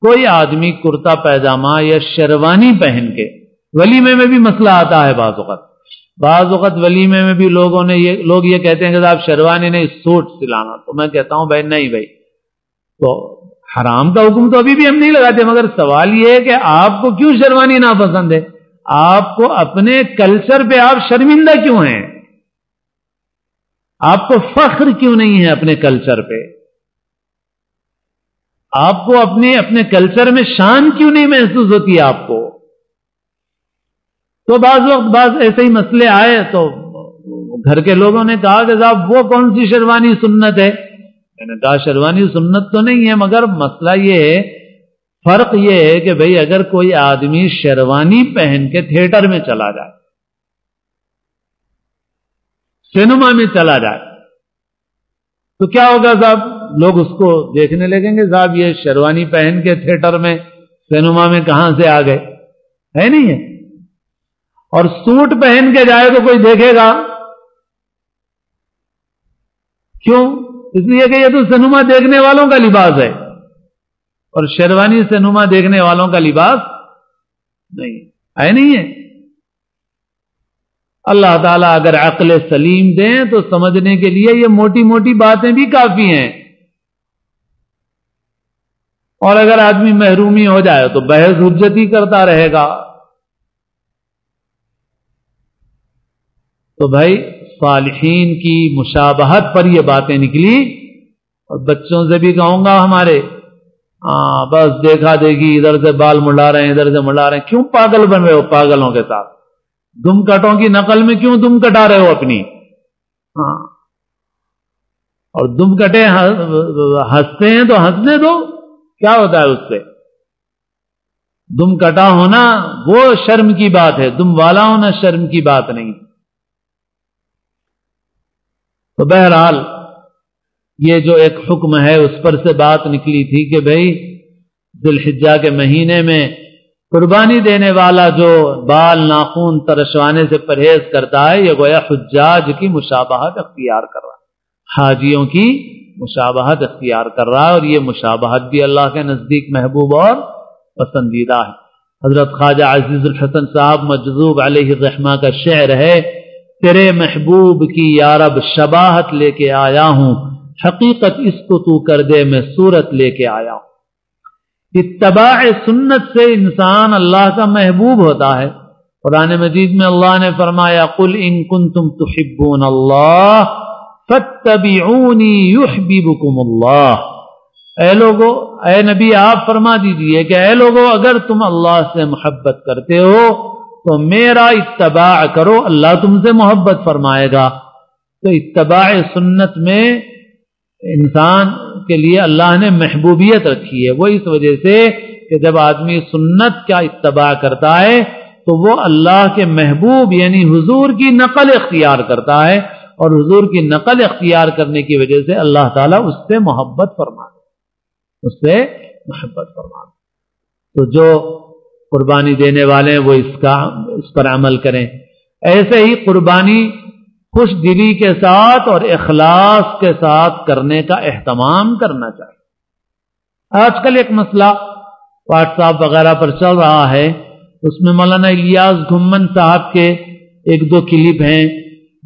کوئی آدمی کرتا پیجامہ یا شیروانی پہن کے، ولیمے میں بھی مسئلہ آتا ہے بعض اوقات ولیمے میں بھی لوگ یہ کہتے ہیں کہ صاحب شیروانی نہیں سوٹ سلانا، تو میں کہتا ہوں بھائی نہیں بھائی، تو حرام کا حکم تو ابھی بھی ہم نہیں لگاتے، مگر سوال یہ ہے کہ آپ کو کیوں شیروانی ناپسند ہے؟ آپ کو اپنے کلچر پہ آپ شرمندہ کیوں ہیں؟ آپ کو فخر کیوں نہیں ہے اپنے کلچر پہ؟ آپ کو اپنے کلچر میں شان کیوں نہیں محسوس ہوتی آپ کو؟ تو بعض ایسے ہی مسئلے آئے تو گھر کے لوگوں نے کہا کہ صاحب وہ کون سی شیروانی سنت ہے؟ میں نے کہا شیروانی سنت تو نہیں ہے، مگر مسئلہ یہ ہے، فرق یہ ہے کہ بھئی اگر کوئی آدمی شیروانی پہن کے تھیٹر میں چلا جائے، سینما میں چلا جائے، تو کیا ہوگا صاحب؟ لوگ اس کو دیکھنے لگیں گے صاحب یہ شیروانی پہن کے تھیٹر میں سینما میں کہاں سے آ گئے، ہے نہیں ہے؟ اور سوٹ پہن کے جائے تو کوئی دیکھے گا؟ کیوں؟ اس لیے کہ یہ تو سینما دیکھنے والوں کا لباس ہے، اور شیروانی سینما دیکھنے والوں کا لباس نہیں ہے، نہیں ہے۔ اللہ تعالیٰ اگر عقل سلیم دیں تو سمجھنے کے لیے یہ موٹی موٹی باتیں بھی کافی ہیں، اور اگر آدمی محرومی ہو جائے تو بحث حجت ہی کرتا رہے گا۔ تو بھائی صالحین کی مشابہت پر یہ باتیں نکلی، اور بچوں سے بھی کہوں گا ہمارے، بس دیکھا دیکھی، ادھر سے بال مڈا رہے ہیں ادھر سے مڈا رہے ہیں، کیوں پاگل بن رہے ہو پاگلوں کے ساتھ؟ دم کٹوں کی نقل میں کیوں دم کٹا رہے ہو اپنی؟ اور دم کٹے ہنستے ہیں تو ہنسنے دو، کیا ہوتا ہے اس سے؟ دم کٹا ہونا وہ شرم کی بات ہے، دم والا ہونا شرم کی بات نہیں۔ تو بہرحال یہ جو ایک حکم ہے اس پر سے بات نکلی تھی کہ بھئی ذی الحجہ کے مہینے میں قربانی دینے والا جو بال ناخن ترشوانے سے پرہیز کرتا ہے، یہ گویا حجاج کی مشابہت اختیار کر رہا ہے، حاجیوں کی مشابہت اختیار کر رہا ہے، اور یہ مشابہت بھی اللہ کے نزدیک محبوب اور پسندیدہ ہے۔ حضرت خواجہ عزیز الحسن صاحب مجذوب علیہ الرحمہ کا شعر ہے، تیرے محبوب کی یا رب شباہت لے کے آیا ہوں، حقیقت اس کو تو کر دے میں صورت لے کے آیا ہوں۔ اتباع سنت سے انسان اللہ کا محبوب ہوتا ہے۔ قرآن مجید میں اللہ نے فرمایا قل ان کنتم تحبون اللہ فاتبعونی یحببکم اللہ۔ اے لوگو، اے نبی آپ فرما دیجئے کہ اے لوگو اگر تم اللہ سے محبت کرتے ہو تو میرا اتباع کرو، اللہ تم سے محبت فرمائے گا۔ تو اتباع سنت میں انسان کے لیے اللہ نے محبوبیت رکھی ہے، وہ اس وجہ سے کہ جب آدمی سنت کا اتباع کرتا ہے تو وہ اللہ کے محبوب یعنی حضور کی نقل اختیار کرتا ہے، اور حضور کی نقل اختیار کرنے کی وجہ سے اللہ تعالیٰ اس سے محبت فرماتا، اس سے محبت فرماتا۔ تو جو قربانی دینے والے ہیں وہ اس پر عمل کریں۔ ایسے ہی قربانی خوش دلی کے ساتھ اور اخلاص کے ساتھ کرنے کا اہتمام کرنا چاہیے۔ آج کل ایک مسئلہ واٹس ایپ وغیرہ پر چل رہا ہے، اس میں مولانا الیاس گھمن صاحب کے ایک دو کلپ ہیں،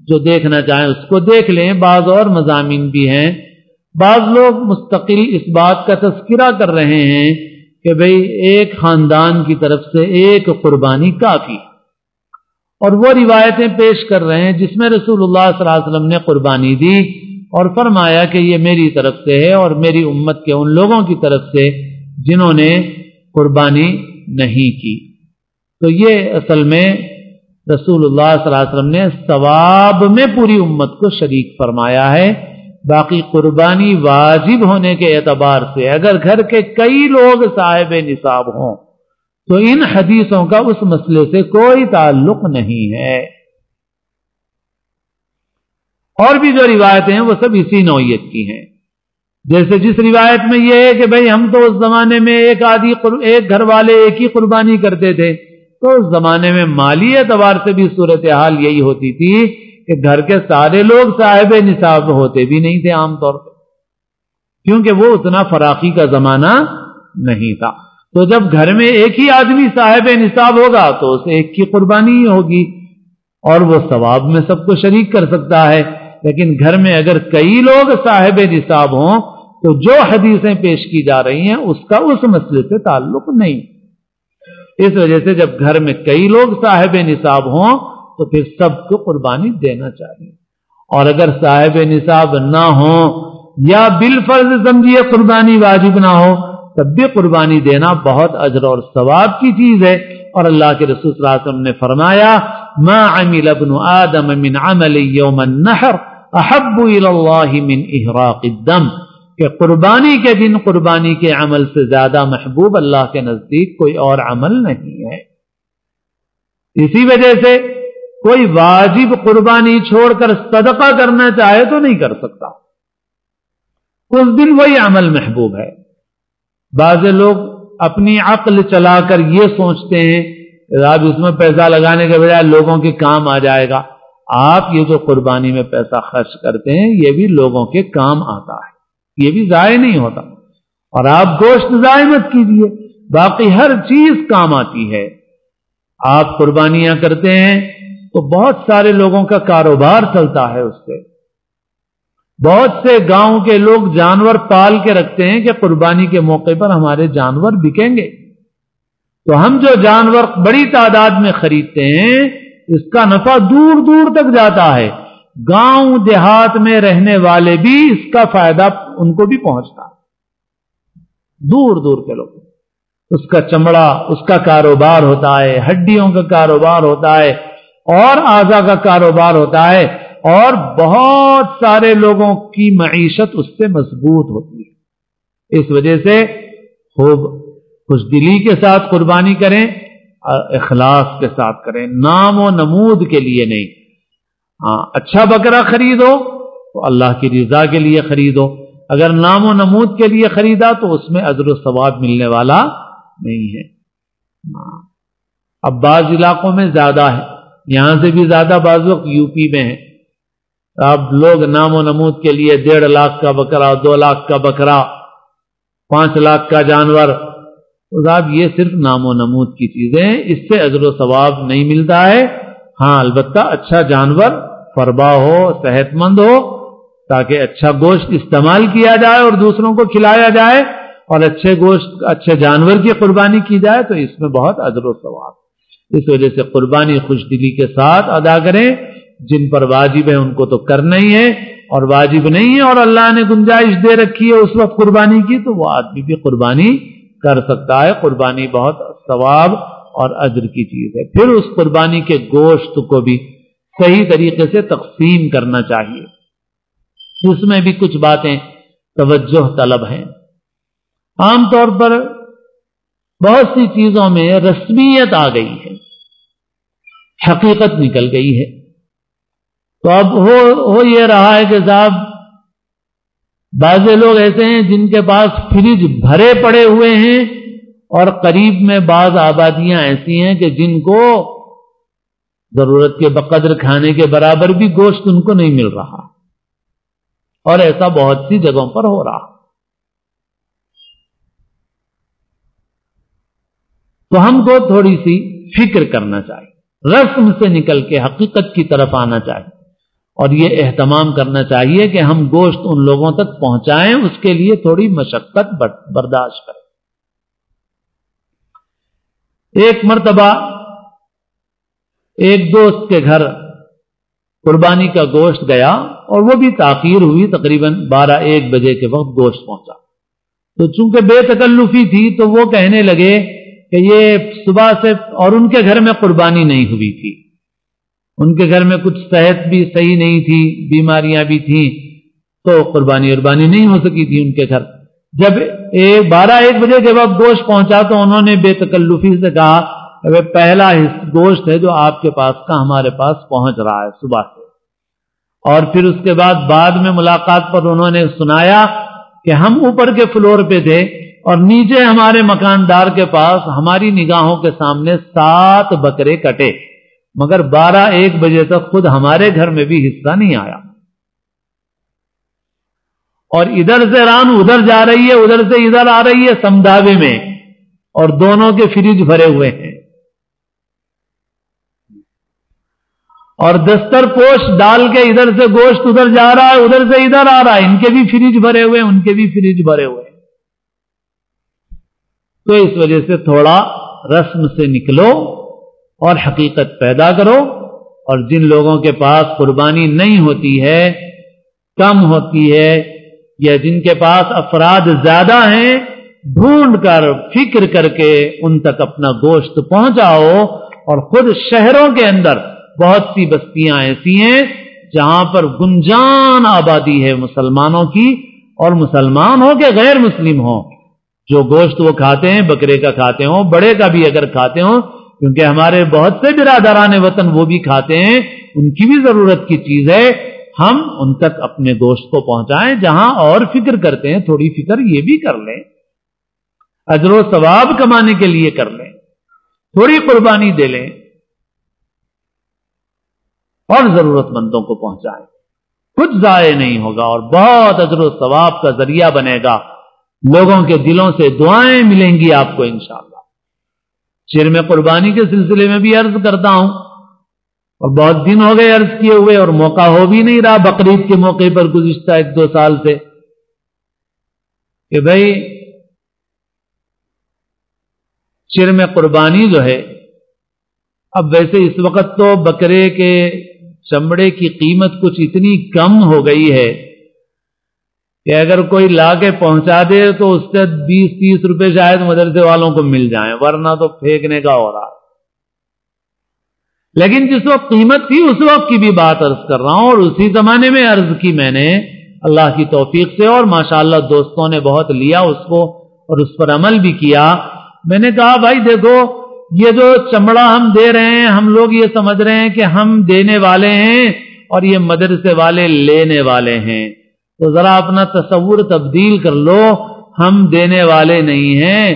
جو دیکھنا چاہیں اس کو دیکھ لیں۔ بعض اور مضامین بھی ہیں، بعض لوگ مستقل اس بات کا تذکرہ کر رہے ہیں کہ بھئی ایک خاندان کی طرف سے ایک قربانی کافی، اور وہ روایتیں پیش کر رہے ہیں جس میں رسول اللہ صلی اللہ علیہ وسلم نے قربانی دی اور فرمایا کہ یہ میری طرف سے ہے اور میری امت کے ان لوگوں کی طرف سے جنہوں نے قربانی نہیں کی۔ تو یہ اصل میں رسول اللہ صلی اللہ علیہ وسلم نے ثواب میں پوری امت کو شریک فرمایا ہے۔ باقی قربانی واجب ہونے کے اعتبار سے اگر گھر کے کئی لوگ صاحب نصاب ہوں تو ان حدیثوں کا اس مسئلے سے کوئی تعلق نہیں ہے۔ اور بھی جو روایتیں ہیں وہ سب اسی نوعیت کی ہیں، جیسے جس روایت میں یہ ہے کہ بھئی ہم تو اس زمانے میں ایک گھر والے ایک ہی قربانی کرتے تھے، تو اس زمانے میں مالی اعتبار سے بھی صورتحال یہی ہوتی تھی کہ گھر کے سارے لوگ صاحب نصاب ہوتے بھی نہیں تھے عام طور پہ، کیونکہ وہ اتنا فراخی کا زمانہ نہیں تھا۔ تو جب گھر میں ایک ہی آدمی صاحب نصاب ہوگا تو اسے ایک کی قربانی ہی ہوگی اور وہ ثواب میں سب کو شریک کر سکتا ہے۔ لیکن گھر میں اگر کئی لوگ صاحب نصاب ہوں تو جو حدیثیں پیش کی جا رہی ہیں اس کا اس مسئلے سے تعلق نہیں۔ اس وجہ سے جب گھر میں کئی لوگ صاحب نصاب ہوں تو پھر سب کو قربانی دینا چاہیے، اور اگر صاحب نصاب نہ ہو یا بالفرض سمجھیے قربانی واجب نہ ہو تب بھی قربانی دینا بہت اجر اور ثواب کی چیز ہے۔ اور اللہ کے رسول صلی اللہ علیہ وسلم نے فرمایا ما عمل ابن آدم من عمل یوم النحر احب الی اللہ من احراق الدم، کہ قربانی کے دن قربانی کے عمل سے زیادہ محبوب اللہ کے نزدیک کوئی اور عمل نہیں ہے۔ اسی وجہ سے کوئی واجب قربانی چھوڑ کر صدقہ کرنا چاہے تو نہیں کر سکتا، اس دن وہی عمل محبوب ہے۔ بعض لوگ اپنی عقل چلا کر یہ سوچتے ہیں آپ اس میں پیسہ لگانے کے بجائے لوگوں کے کام آ جائے گا. آپ یہ جو قربانی میں پیسہ خرچ کرتے ہیں یہ بھی لوگوں کے کام آتا ہے, یہ بھی ضائع نہیں ہوتا. اور آپ گوشت ضائع مت کیجیے, باقی ہر چیز کام آتی ہے. آپ قربانیاں کرتے ہیں تو بہت سارے لوگوں کا کاروبار چلتا ہے اس سے. بہت سے گاؤں کے لوگ جانور پال کے رکھتے ہیں کہ قربانی کے موقع پر ہمارے جانور بکیں گے. تو ہم جو جانور بڑی تعداد میں خریدتے ہیں اس کا نفع دور دور تک جاتا ہے. گاؤں دیہات میں رہنے والے بھی اس کا فائدہ ان کو بھی پہنچتا ہے, دور دور کے لوگ. اس کا چمڑا, اس کا کاروبار ہوتا ہے, ہڈیوں کا کاروبار ہوتا ہے, اور اعضا کا کاروبار ہوتا ہے, اور بہت سارے لوگوں کی معیشت اس سے مضبوط ہوتی ہے. اس وجہ سے خوب خوش دلی کے ساتھ قربانی کریں اور اخلاص کے ساتھ کریں, نام و نمود کے لیے نہیں. ہاں, اچھا بکرا خریدو تو اللہ کی رضا کے لیے خریدو. اگر نام و نمود کے لیے خریدا تو اس میں اجر و ثواب ملنے والا نہیں ہے. اب بعض علاقوں میں زیادہ ہے, یہاں سے بھی زیادہ بعض وقت یو پی میں ہے. اب لوگ نام و نمود کے لیے 1.5 لاکھ کا بکرا, 2 لاکھ کا بکرا, 5 لاکھ کا جانور. تو صاحب یہ صرف نام و نمود کی چیزیں, اس سے اجر و ثواب نہیں ملتا ہے. ہاں البتہ اچھا جانور فربا ہو, صحت مند ہو, تاکہ اچھا گوشت استعمال کیا جائے اور دوسروں کو کھلایا جائے, اور اچھے گوشت اچھے جانور کی قربانی کی جائے تو اس میں بہت اجر و ثواب. اس وجہ سے قربانی خوش دلی کے ساتھ ادا کریں. جن پر واجب ہے ان کو تو کرنا ہی ہے, اور واجب نہیں ہے اور اللہ نے گنجائش دے رکھی ہے اس وقت قربانی کی, تو وہ آدمی بھی قربانی کر سکتا ہے. قربانی بہت ثواب اور اجر کی چیز ہے. پھر اس قربانی کے گوشت کو بھی صحیح طریقے سے تقسیم کرنا چاہیے. اس میں بھی کچھ باتیں توجہ طلب ہیں. عام طور پر بہت سی چیزوں میں رسمیت آ گئی ہے, حقیقت نکل گئی ہے. تو اب ہو یہ رہا ہے کہ صاحب بعض لوگ ایسے ہیں جن کے پاس فریج بھرے پڑے ہوئے ہیں, اور قریب میں بعض آبادیاں ایسی ہیں کہ جن کو ضرورت کے بقدر کھانے کے برابر بھی گوشت ان کو نہیں مل رہا, اور ایسا بہت سی جگہوں پر ہو رہا. تو ہم کو تھوڑی سی فکر کرنا چاہیے, رسم سے نکل کے حقیقت کی طرف آنا چاہیے, اور یہ اہتمام کرنا چاہیے کہ ہم گوشت ان لوگوں تک پہنچائیں, اس کے لیے تھوڑی مشقت برداشت کریں. ایک مرتبہ ایک دوست کے گھر قربانی کا گوشت گیا, اور وہ بھی تاخیر ہوئی, تقریباً 12-1 بجے کے وقت گوشت پہنچا. تو چونکہ بے تکلفی تھی تو وہ کہنے لگے کہ یہ صبح سے, اور ان کے گھر میں قربانی نہیں ہوئی تھی, ان کے گھر میں کچھ صحت بھی صحیح نہیں تھی, بیماریاں بھی تھیں, تو قربانی نہیں ہو سکی تھی ان کے گھر. جب 12-1 بجے کے وقت گوشت پہنچا تو انہوں نے بے تکلفی سے کہا کہ پہلا گوشت ہے جو آپ کے پاس کا ہمارے پاس پہنچ رہا ہے صبح سے. اور پھر اس کے بعد میں ملاقات پر انہوں نے سنایا کہ ہم اوپر کے فلور پہ تھے, اور نیچے ہمارے مکاندار کے پاس ہماری نگاہوں کے سامنے 7 بکرے کٹے, مگر 12-1 بجے تک خود ہمارے گھر میں بھی حصہ نہیں آیا. اور ادھر سے ران ادھر جا رہی ہے, ادھر سے ادھر آ رہی ہے سمدھاوے میں, اور دونوں کے فریج بھرے ہوئے ہیں, اور دستر پوش ڈال کے ادھر سے گوشت ادھر جا رہا ہے, ادھر سے ادھر آ رہا ہے, ان کے بھی فریج بھرے ہوئے, ان کے بھی فریج بھرے ہوئے. تو اس وجہ سے تھوڑا رسم سے نکلو اور حقیقت پیدا کرو. اور جن لوگوں کے پاس قربانی نہیں ہوتی ہے, کم ہوتی ہے, یا جن کے پاس افراد زیادہ ہیں, ڈھونڈ کر فکر کر کے ان تک اپنا گوشت پہنچاؤ. اور خود شہروں کے اندر بہت سی بستیاں ایسی ہیں جہاں پر گنجان آبادی ہے مسلمانوں کی, اور مسلمان ہو کہ غیر مسلم ہو, جو گوشت وہ کھاتے ہیں بکرے کا کھاتے ہوں, بڑے کا بھی اگر کھاتے ہوں, کیونکہ ہمارے بہت سے برادران وطن وہ بھی کھاتے ہیں, ان کی بھی ضرورت کی چیز ہے. ہم ان تک اپنے گوشت کو پہنچائیں. جہاں اور فکر کرتے ہیں تھوڑی فکر یہ بھی کر لیں, اجر و ثواب کمانے کے لیے کر لیں. تھوڑی قربانی دے لیں اور ضرورت مندوں کو پہنچائیں، کچھ ضائع نہیں ہوگا اور بہت اجر و ثواب کا ذریعہ بنے گا، لوگوں کے دلوں سے دعائیں ملیں گی آپ کو انشاءاللہ۔ شیر میں قربانی کے سلسلے میں بھی عرض کرتا ہوں، اور بہت دن ہو گئے عرض کیے ہوئے اور موقع ہو بھی نہیں رہا بقرعید کے موقع پر گزشتہ 1-2 سال سے، کہ بھائی شیر میں قربانی جو ہے، اب ویسے اس وقت تو بکرے کے چمڑے کی قیمت کچھ اتنی کم ہو گئی ہے کہ اگر کوئی لا کے پہنچا دے تو اس سے 20-30 روپے شاید مدرسے والوں کو مل جائیں، ورنہ تو پھینکنے کا ہو رہا۔ لیکن جس وقت قیمت تھی اس وقت کی بھی بات عرض کر رہا ہوں، اور اسی زمانے میں عرض کی میں نے اللہ کی توفیق سے، اور ماشاءاللہ دوستوں نے بہت لیا اس کو اور اس پر عمل بھی کیا۔ میں نے کہا بھائی دیکھو، یہ جو چمڑا ہم دے رہے ہیں، ہم لوگ یہ سمجھ رہے ہیں کہ ہم دینے والے ہیں اور یہ مدرسے والے لینے والے ہیں، تو ذرا اپنا تصور تبدیل کر لو، ہم دینے والے نہیں ہیں،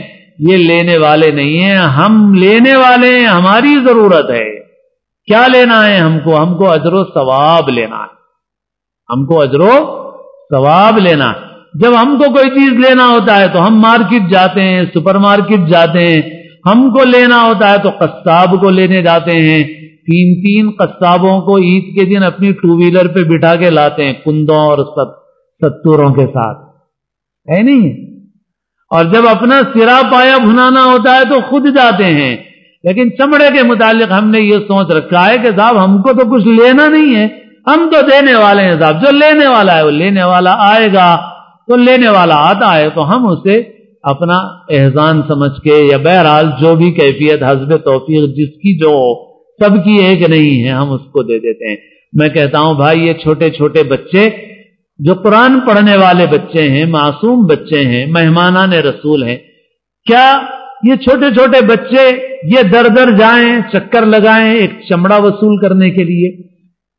یہ لینے والے نہیں ہیں، ہم لینے والے ہیں، ہماری ضرورت ہے۔ کیا لینا ہے ہم کو اجر و ثواب لینا ہے، ہم کو اجر و ثواب لینا ہے۔ جب ہم کو کوئی چیز لینا ہوتا ہے تو ہم مارکیٹ جاتے ہیں، سپر مارکیٹ جاتے ہیں، ہم کو لینا ہوتا ہے تو قصاب کو لینے جاتے ہیں، 3 قصابوں کو عید کے دن اپنی 2 ویلر پہ بٹھا کے لاتے ہیں، کندوں اور ستوروں کے ساتھ، ہے نہیں؟ اور جب اپنا سرا پایا بھنانا ہوتا ہے تو خود جاتے ہیں۔ لیکن چمڑے کے متعلق ہم نے یہ سوچ رکھا ہے کہ صاحب ہم کو تو کچھ لینا نہیں ہے، ہم تو دینے والے ہیں صاحب، جو لینے والا ہے وہ لینے والا آئے گا، تو لینے والا آتا ہے تو ہم اسے اپنا احسان سمجھ کے، یا بہرحال جو بھی کیفیت حسب توفیق جس کی جو سب کی ایک نہیں ہے، ہم اس کو دے دیتے ہیں۔ میں کہتا ہوں بھائی یہ چھوٹے چھوٹے بچے جو قرآن پڑھنے والے بچے ہیں، معصوم بچے ہیں، مہمانان رسول ہیں، کیا یہ چھوٹے چھوٹے بچے یہ در در جائیں، چکر لگائیں ایک چمڑا وصول کرنے کے لیے؟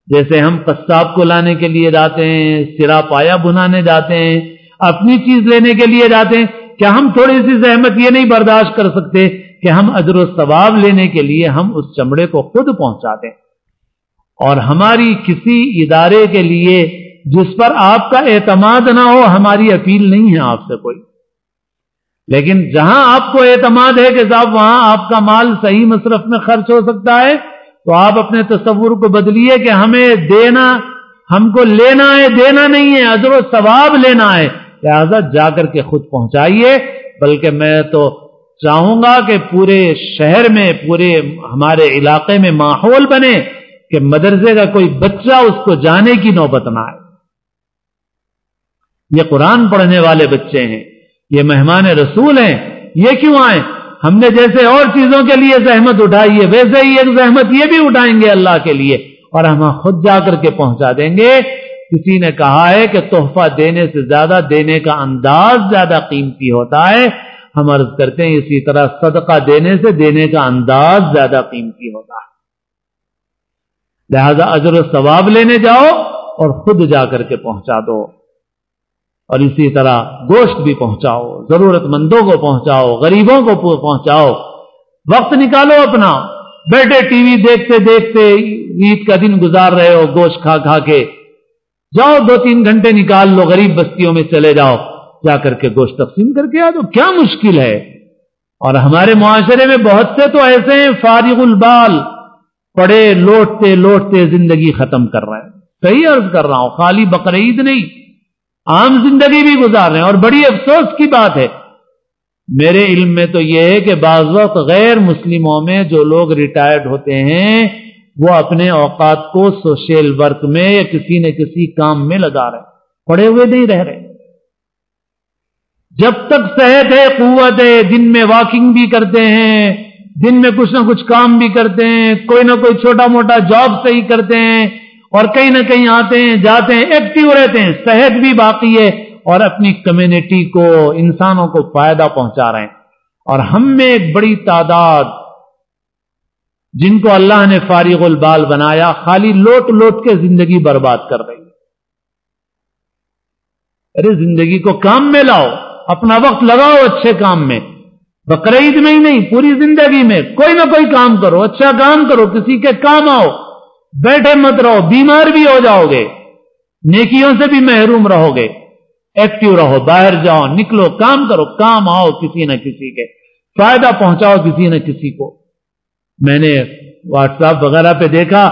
جیسے ہم قصاب کو لانے کے لیے جاتے ہیں، سرا پایا بھنانے جاتے ہیں، اپنی چیز لینے کے لیے جاتے ہیں، کیا ہم تھوڑی سی زحمت یہ نہیں برداشت کر سکتے کہ ہم اجر و ثواب لینے کے لیے ہم اس چمڑے کو خود پہنچا دیں؟ اور ہماری کسی ادارے کے لیے جس پر آپ کا اعتماد نہ ہو، ہماری اپیل نہیں ہے آپ سے کوئی، لیکن جہاں آپ کو اعتماد ہے کہ صاحب وہاں آپ کا مال صحیح مصرف میں خرچ ہو سکتا ہے، تو آپ اپنے تصور کو بدلیے کہ ہمیں دینا، ہم کو لینا ہے، دینا نہیں ہے، اجر و ثواب لینا ہے، لہذا جا کر کے خود پہنچائیے۔ بلکہ میں تو چاہوں گا کہ پورے شہر میں، پورے ہمارے علاقے میں ماحول بنے کہ مدرسے کا کوئی بچہ اس کو جانے کی نوبت نہ آئے۔ یہ قرآن پڑھنے والے بچے ہیں، یہ مہمان رسول ہیں، یہ کیوں آئیں؟ ہم نے جیسے اور چیزوں کے لیے زحمت اٹھائی ہے، ویسے ہی ایک زحمت یہ بھی اٹھائیں گے اللہ کے لیے، اور ہم خود جا کر کے پہنچا دیں گے۔ کسی نے کہا ہے کہ تحفہ دینے سے زیادہ دینے کا انداز زیادہ قیمتی ہوتا ہے، ہم عرض کرتے ہیں اسی طرح صدقہ دینے سے دینے کا انداز زیادہ قیمتی ہوتا ہے۔ لہذا اجر و ثواب لینے جاؤ اور خود جا کر کے پہنچا دو، اور اسی طرح گوشت بھی پہنچاؤ، ضرورت مندوں کو پہنچاؤ، غریبوں کو پہنچاؤ۔ وقت نکالو اپنا، بیٹھے ٹی وی دیکھتے دیکھتے عید کا دن گزار رہے ہو گوشت کھا کھا کے، جاؤ 2-3 گھنٹے نکال لو، غریب بستیوں میں چلے جاؤ، جا کر کے گوشت تقسیم کر کے آ دو، کیا مشکل ہے؟ اور ہمارے معاشرے میں بہت سے تو ایسے ہیں فارغ البال، پڑے لوٹتے لوٹتے زندگی ختم کر رہے ہیں۔ صحیح عرض کر رہا ہوں، خالی بقرعید نہیں، عام زندگی بھی گزار رہے ہیں۔ اور بڑی افسوس کی بات ہے، میرے علم میں تو یہ ہے کہ بعض وقت غیر مسلموں میں جو لوگ ریٹائرڈ ہوتے ہیں وہ اپنے اوقات کو سوشل ورک میں یا کسی نہ کسی کام میں لگا رہے ہیں، پڑے ہوئے نہیں رہ رہے۔ جب تک صحت ہے، قوت ہے، دن میں واکنگ بھی کرتے ہیں، دن میں کچھ نہ کچھ کام بھی کرتے ہیں، کوئی نہ کوئی چھوٹا موٹا جاب صحیح کرتے ہیں، اور کہیں نہ کہیں آتے ہیں جاتے ہیں، ایکٹیو رہتے ہیں، صحت بھی باقی ہے، اور اپنی کمیونٹی کو، انسانوں کو فائدہ پہنچا رہے ہیں۔ اور ہم میں ایک بڑی تعداد جن کو اللہ نے فارغ البال بنایا، خالی لوٹ لوٹ کے زندگی برباد کر رہی ہے۔ ارے زندگی کو کام میں لاؤ، اپنا وقت لگاؤ اچھے کام میں، بقر عید میں ہی نہیں، پوری زندگی میں کوئی نہ کوئی کام کرو، اچھا کام کرو، کسی کے کام آؤ، بیٹھے مت رہو، بیمار بھی ہو جاؤ گے، نیکیوں سے بھی محروم رہو گے۔ ایکٹیو رہو، باہر جاؤ، نکلو، کام کرو، کام آؤ کسی نہ کسی کے، فائدہ پہنچاؤ کسی نہ کسی کو۔ میں نے واٹس ایپ وغیرہ پہ دیکھا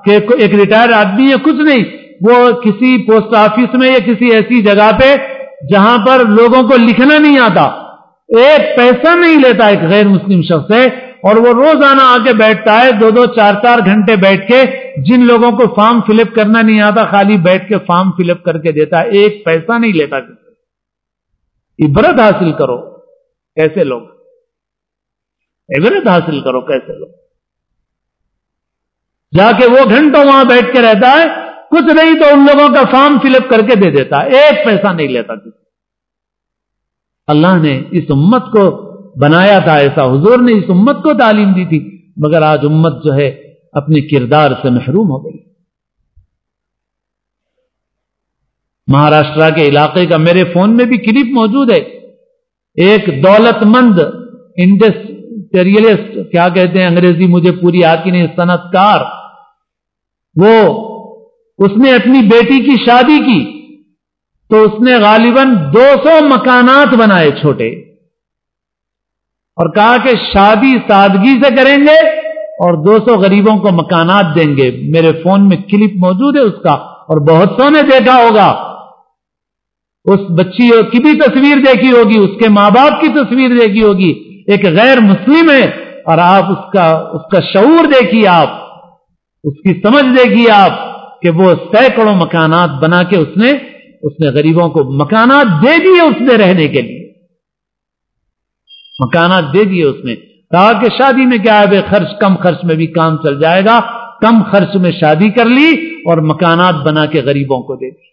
کہ ایک ریٹائر آدمی ہے، کچھ نہیں، وہ کسی پوسٹ آفس میں یا کسی ایسی جگہ پہ جہاں پر لوگوں کو لکھنا نہیں آتا، ایک پیسہ نہیں لیتا ایک غیر مسلم شخص ہے، اور وہ روزانہ آ کے بیٹھتا ہے، 2-2 4-4 گھنٹے بیٹھ کے، جن لوگوں کو فارم فل اپ کرنا نہیں آتا خالی بیٹھ کے فارم فل اپ کر کے دیتا ہے، ایک پیسہ نہیں لیتا کسی۔ عبرت حاصل کرو کیسے لوگ، عبرت حاصل کرو کیسے لوگ، جا کے وہ گھنٹوں وہاں بیٹھ کے رہتا ہے، کچھ نہیں تو ان لوگوں کا فارم فل اپ کر کے دے دیتا ہے، ایک پیسہ نہیں لیتا کسی۔ اللہ نے اس امت کو بنایا تھا ایسا، حضور نے اس امت کو تعلیم دی تھی، مگر آج امت جو ہے اپنے کردار سے محروم ہو گئی۔ مہاراشٹرا کے علاقے کا میرے فون میں بھی کلپ موجود ہے، ایک دولت مند انڈسٹریلسٹ، کیا کہتے ہیں انگریزی مجھے پوری آتی نہیں، صنعت کار، اس نے اپنی بیٹی کی شادی کی تو اس نے غالباً 200 مکانات بنائے چھوٹے، اور کہا کہ شادی سادگی سے کریں گے اور 200 غریبوں کو مکانات دیں گے۔ میرے فون میں کلپ موجود ہے اس کا، اور بہت سو نے دیکھا ہوگا، اس بچی کی بھی تصویر دیکھی ہوگی، اس کے ماں باپ کی تصویر دیکھی ہوگی، ایک غیر مسلم ہے، اور آپ اس کا شعور دیکھیے، آپ اس کی سمجھ دیکھیے آپ، کہ وہ سینکڑوں مکانات بنا کے اس نے غریبوں کو مکانات دے دیے، اس نے رہنے کے لیے مکانات دے دیے۔ اس نے کہا کہ شادی میں کیا ہے، کم خرچ میں بھی کام چل جائے گا، کم خرچ میں شادی کر لی اور مکانات بنا کے غریبوں کو دے دی۔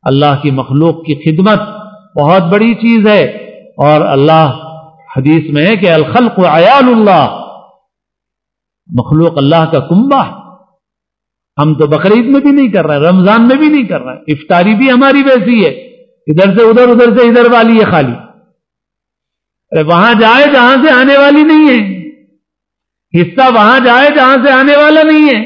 اللہ کی مخلوق کی خدمت بہت بڑی چیز ہے، اور اللہ حدیث میں ہے کہ الخلق عیال اللہ، مخلوق اللہ کا کنبہ۔ ہم تو بقرعید میں بھی نہیں کر رہے، رمضان میں بھی نہیں کر رہے، افطاری بھی ہماری ویسی ہے، ادھر سے ادھر، ادھر سے ادھر والی ہے خالی۔ ارے وہاں جائے جہاں سے آنے والی نہیں ہے، حصہ وہاں جائے جہاں سے آنے والا نہیں ہے۔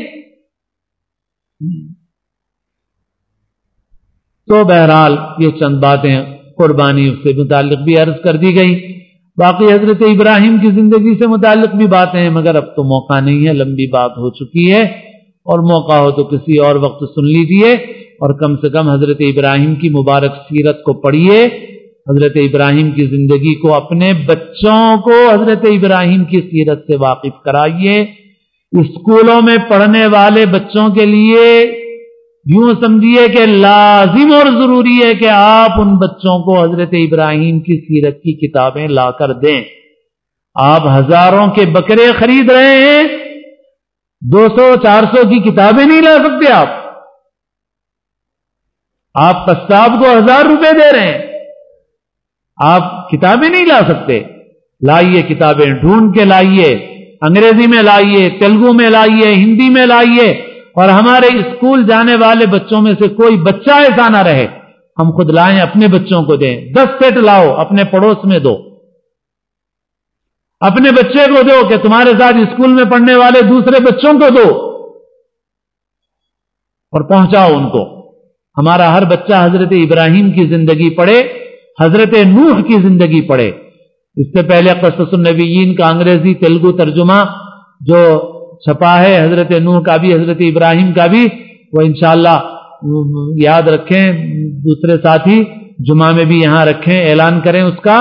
تو بہرحال یہ چند باتیں قربانی سے متعلق بھی عرض کر دی گئی، باقی حضرت ابراہیم کی زندگی سے متعلق بھی باتیں ہیں، مگر اب تو موقع نہیں ہے، لمبی بات ہو چکی ہے، اور موقع ہو تو کسی اور وقت سن لیجئے، اور کم سے کم حضرت ابراہیم کی مبارک سیرت کو پڑھیے، حضرت ابراہیم کی زندگی کو، اپنے بچوں کو حضرت ابراہیم کی سیرت سے واقف کرائیے۔ اسکولوں میں پڑھنے والے بچوں کے لیے یوں سمجھیے کہ لازم اور ضروری ہے کہ آپ ان بچوں کو حضرت ابراہیم کی سیرت کی کتابیں لا کر دیں۔ آپ ہزاروں کے بکرے خرید رہے ہیں، 200-400 کی کتابیں نہیں لا سکتے۔ آپ قصاب کو 1000 روپے دے رہے ہیں، آپ کتابیں نہیں لا سکتے۔ لائیے کتابیں، ڈھونڈ کے لائیے، انگریزی میں لائیے، تیلگو میں لائیے، ہندی میں لائیے، اور ہمارے اسکول جانے والے بچوں میں سے کوئی بچہ ایسا نہ رہے ہم خود لائیں اپنے بچوں کو دیں۔ 10 سیٹ لاؤ، اپنے پڑوس میں دو، اپنے بچے کو دو کہ تمہارے ساتھ اسکول میں پڑھنے والے دوسرے بچوں کو دو، اور پہنچاؤ ان کو۔ ہمارا ہر بچہ حضرت ابراہیم کی زندگی پڑھے، حضرت نوح کی زندگی پڑھے۔ اس سے پہلے قصص النبیین کا انگریزی تیلگو ترجمہ جو چھپا ہے، حضرت نوح کا بھی حضرت ابراہیم کا بھی، وہ انشاءاللہ یاد رکھیں، دوسرے ساتھی جمعہ میں بھی یہاں رکھیں، اعلان کریں اس کا۔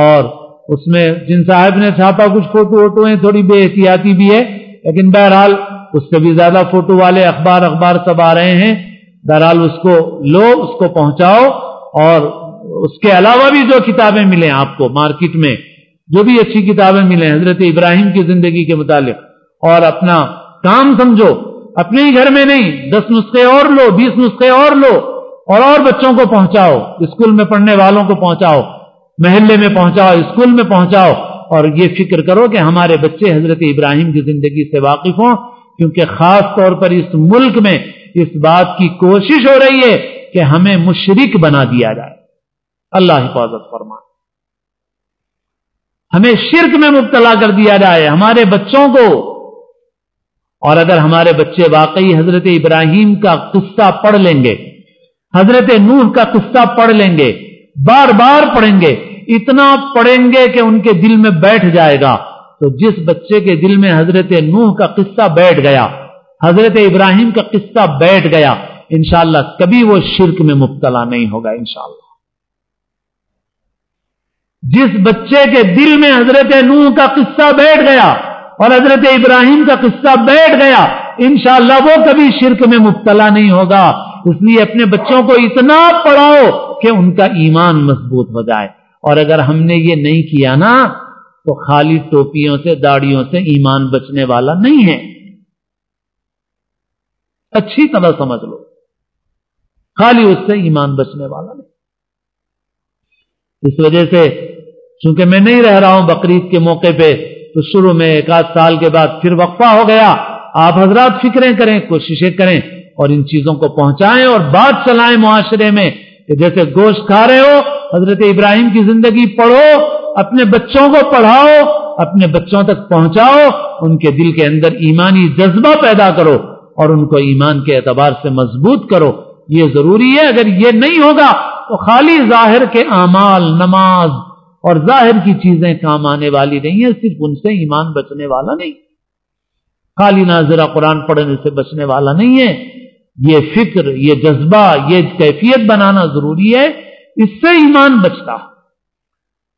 اور اس میں جن صاحب نے چھاپا کچھ فوٹو ووٹو ہیں، تھوڑی بے احتیاطی بھی ہے، لیکن بہرحال اس سے بھی زیادہ فوٹو والے اخبار سب آ رہے ہیں۔ بہرحال اس کو لو، اس کو پہنچاؤ، اور اس کے علاوہ بھی جو کتابیں ملیں آپ کو مارکیٹ میں، جو بھی اچھی کتابیں ملیں حضرت ابراہیم کی زندگی کے متعلق، اور اپنا کام سمجھو، اپنے ہی گھر میں نہیں، 10 نسخے اور لو، 20 نسخے اور لو، اور بچوں کو پہنچاؤ، اسکول میں پڑھنے والوں کو پہنچاؤ، محلے میں پہنچاؤ، اسکول میں پہنچاؤ، اور یہ فکر کرو کہ ہمارے بچے حضرت ابراہیم کی زندگی سے واقف ہوں، کیونکہ خاص طور پر اس ملک میں اس بات کی کوشش ہو رہی ہے کہ ہمیں مشرک بنا دیا جائے۔ اللہ حفاظت فرمائے. ہمیں شرک میں مبتلا کر دیا جائے ہمارے بچوں کو. اور اگر ہمارے بچے واقعی حضرت ابراہیم کا قصہ پڑھ لیں گے، حضرت نوح کا قصہ پڑھ لیں گے، بار بار پڑھیں گے، اتنا پڑھیں گے کہ ان کے دل میں بیٹھ جائے گا. تو جس بچے کے دل میں حضرت نوح کا قصہ بیٹھ گیا، حضرت ابراہیم کا قصہ بیٹھ گیا، انشاءاللہ کبھی وہ شرک میں مبتلا نہیں ہوگا انشاءاللہ. جس بچے کے دل میں حضرت نوح کا قصہ بیٹھ گیا اور حضرت ابراہیم کا قصہ بیٹھ گیا، انشاءاللہ وہ کبھی شرک میں مبتلا نہیں ہوگا. اس لیے اپنے بچوں کو اتنا پڑھاؤ کہ ان کا ایمان مضبوط ہو جائے. اور اگر ہم نے یہ نہیں کیا نا تو خالی ٹوپیوں سے داڑیوں سے ایمان بچنے والا نہیں ہے. اچھی طرح سمجھ لو، خالی اس سے ایمان بچنے والا نہیں. اس وجہ سے چونکہ میں نہیں رہ رہا ہوں بقرعید کے موقع پہ، تو شروع میں 1 سال کے بعد پھر وقفہ ہو گیا. آپ حضرات فکریں کریں، کوششیں کریں اور ان چیزوں کو پہنچائیں اور بات چلائیں معاشرے میں کہ جیسے گوشت کھا رہے ہو، حضرت ابراہیم کی زندگی پڑھو، اپنے بچوں کو پڑھاؤ، اپنے بچوں تک پہنچاؤ، ان کے دل کے اندر ایمانی جذبہ پیدا کرو اور ان کو ایمان کے اعتبار سے مضبوط کرو. یہ ضروری ہے. اگر یہ نہیں ہوگا تو خالی ظاہر کے اعمال، نماز اور ظاہر کی چیزیں کام آنے والی نہیں ہے، صرف ان سے ایمان بچنے والا نہیں. خالی ناظرہ قرآن پڑھنے سے بچنے والا نہیں ہے. یہ فکر، یہ جذبہ، یہ کیفیت بنانا ضروری ہے، اس سے ایمان بچتا.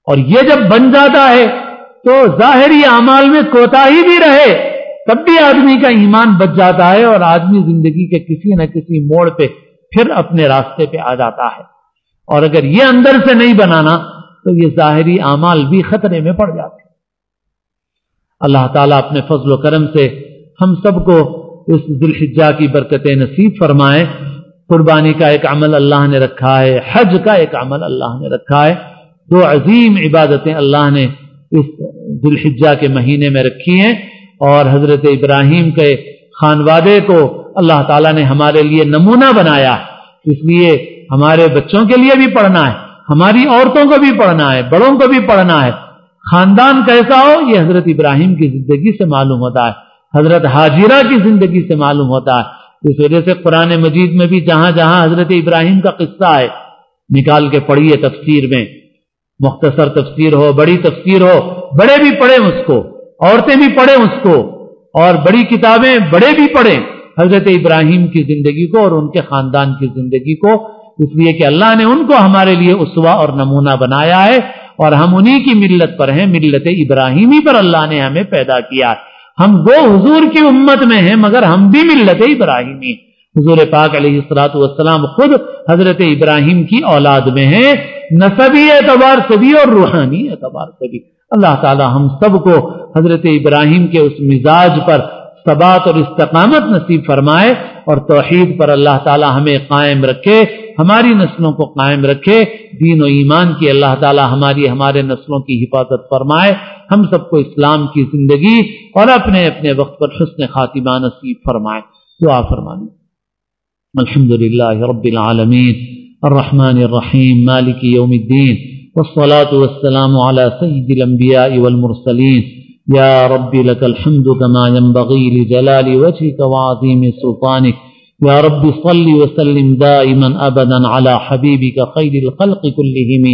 اور یہ جب بن جاتا ہے تو ظاہری اعمال میں کوتاہی بھی رہے تب بھی آدمی کا ایمان بچ جاتا ہے اور آدمی زندگی کے کسی نہ کسی موڑ پہ پھر اپنے راستے پہ آ جاتا ہے. اور اگر یہ اندر سے نہیں بنانا تو یہ ظاہری اعمال بھی خطرے میں پڑ جاتے ہیں. اللہ تعالیٰ اپنے فضل و کرم سے ہم سب کو اس ذی الحجہ کی برکتیں نصیب فرمائے. قربانی کا ایک عمل اللہ نے رکھا ہے، حج کا ایک عمل اللہ نے رکھا ہے. 2 عظیم عبادتیں اللہ نے اس ذی الحجہ کے مہینے میں رکھی ہیں. اور حضرت ابراہیم کے خانوادے کو اللہ تعالیٰ نے ہمارے لیے نمونہ بنایا ہے. اس لیے ہمارے بچوں کے لیے بھی پڑھنا ہے، ہماری عورتوں کو بھی پڑھنا ہے، بڑوں کو بھی پڑھنا ہے. خاندان کیسا ہو یہ حضرت ابراہیم کی زندگی سے معلوم ہوتا ہے، حضرت ہاجرہ کی زندگی سے معلوم ہوتا ہے. اس وجہ سے قرآن مجید میں بھی جہاں جہاں حضرت ابراہیم کا قصہ ہے نکال کے پڑھیے. تفسیر میں مختصر تفسیر ہو، بڑی تفسیر ہو، بڑے بھی پڑھیں اس کو، عورتیں بھی پڑھیں اس کو، اور بڑی کتابیں بڑے بھی پڑھیں حضرت ابراہیم کی زندگی کو اور ان کے خاندان کی زندگی کو. اس لیے کہ اللہ نے ان کو ہمارے لیے اسوہ اور نمونہ بنایا ہے اور ہم انہی کی ملت پر ہیں، ملت ابراہیمی پر اللہ نے ہمیں پیدا کیا ہے. ہم وہ حضور کی امت میں ہیں مگر ہم بھی ملت ابراہیمی ہیں. حضور پاک علیہ الصلوۃ والسلام خود حضرت ابراہیم کی اولاد میں ہیں، نسبی اعتبار سے بھی اور روحانی اعتبار سے بھی. اللہ تعالی ہم سب کو حضرت ابراہیم کے اس مزاج پر ثبات اور استقامت نصیب فرمائے اور توحید پر اللہ تعالی ہمیں قائم رکھے، ہماری نسلوں کو قائم رکھے. دین و ایمان کی اللہ تعالی ہمارے نسلوں کی حفاظت فرمائے. ہم سب کو اسلام کی زندگی اور اپنے اپنے وقت پر حسن خاتمہ نصیب فرمائے. دعا فرمائیں. الحمدللہ رب العالمین الرحمن الرحیم مالک یوم الدین والصلاة والسلام على سید الانبیاء والمرسلین. یا رب لك الحمد كما ينبغي لجلال وجهك وعظيم سلطانك. يا رب صل وسلم دائما أبدا على حبيبك خير الخلق كلهم.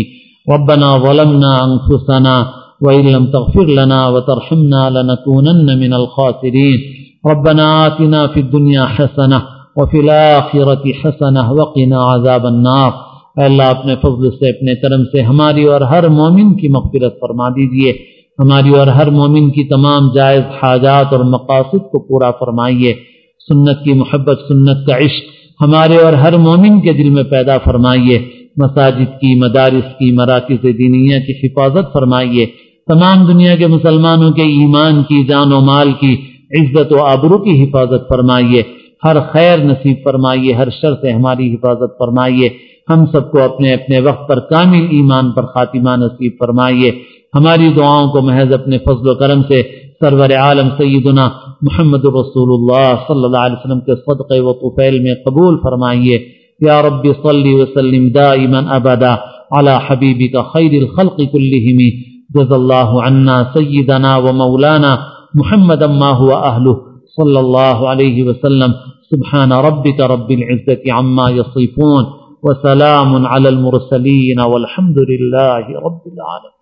ربنا ظلمنا أنفسنا وإن لم تغفر لنا وترحمنا لنكونن من الخاسرين. ربنا آتنا في الدنيا حسنة وفي الآخرة حسنة وقنا عذاب النار. اے اللہ اپنے فضل سے اپنے کرم سے ہماری اور ہر مومن کی مغفرت فرما دیجئے، ہماری اور ہر مومن کی تمام جائز حاجات اور مقاصد کو پورا فرمائیے. سنت کی محبت، سنت کا عشق ہمارے اور ہر مومن کے دل میں پیدا فرمائیے. مساجد کی، مدارس کی، مراکز دینیہ کی حفاظت فرمائیے. تمام دنیا کے مسلمانوں کے ایمان کی، جان و مال کی، عزت و آبرو کی حفاظت فرمائیے. ہر خیر نصیب فرمائیے، ہر شر سے ہماری حفاظت فرمائیے. ہم سب کو اپنے اپنے وقت پر کامل ایمان پر خاتمہ نصیب فرمائیے. ہماری دعاؤں کو محض اپنے فضل و کرم سے سرور عالم سیدنا محمد رسول اللہ صلی اللہ علیہ وسلم کے صدقے و طفیل میں قبول فرمائیے. یا رب صلی وسلم دائما ابدا على حبيبك خير الخلق كلهم جزا الله عنا سيدنا ومولانا محمدا ما هو أهله صلى الله عليه وسلم سبحان ربك رب العزة عما يصفون وسلام على المرسلين والحمد لله رب العالمين.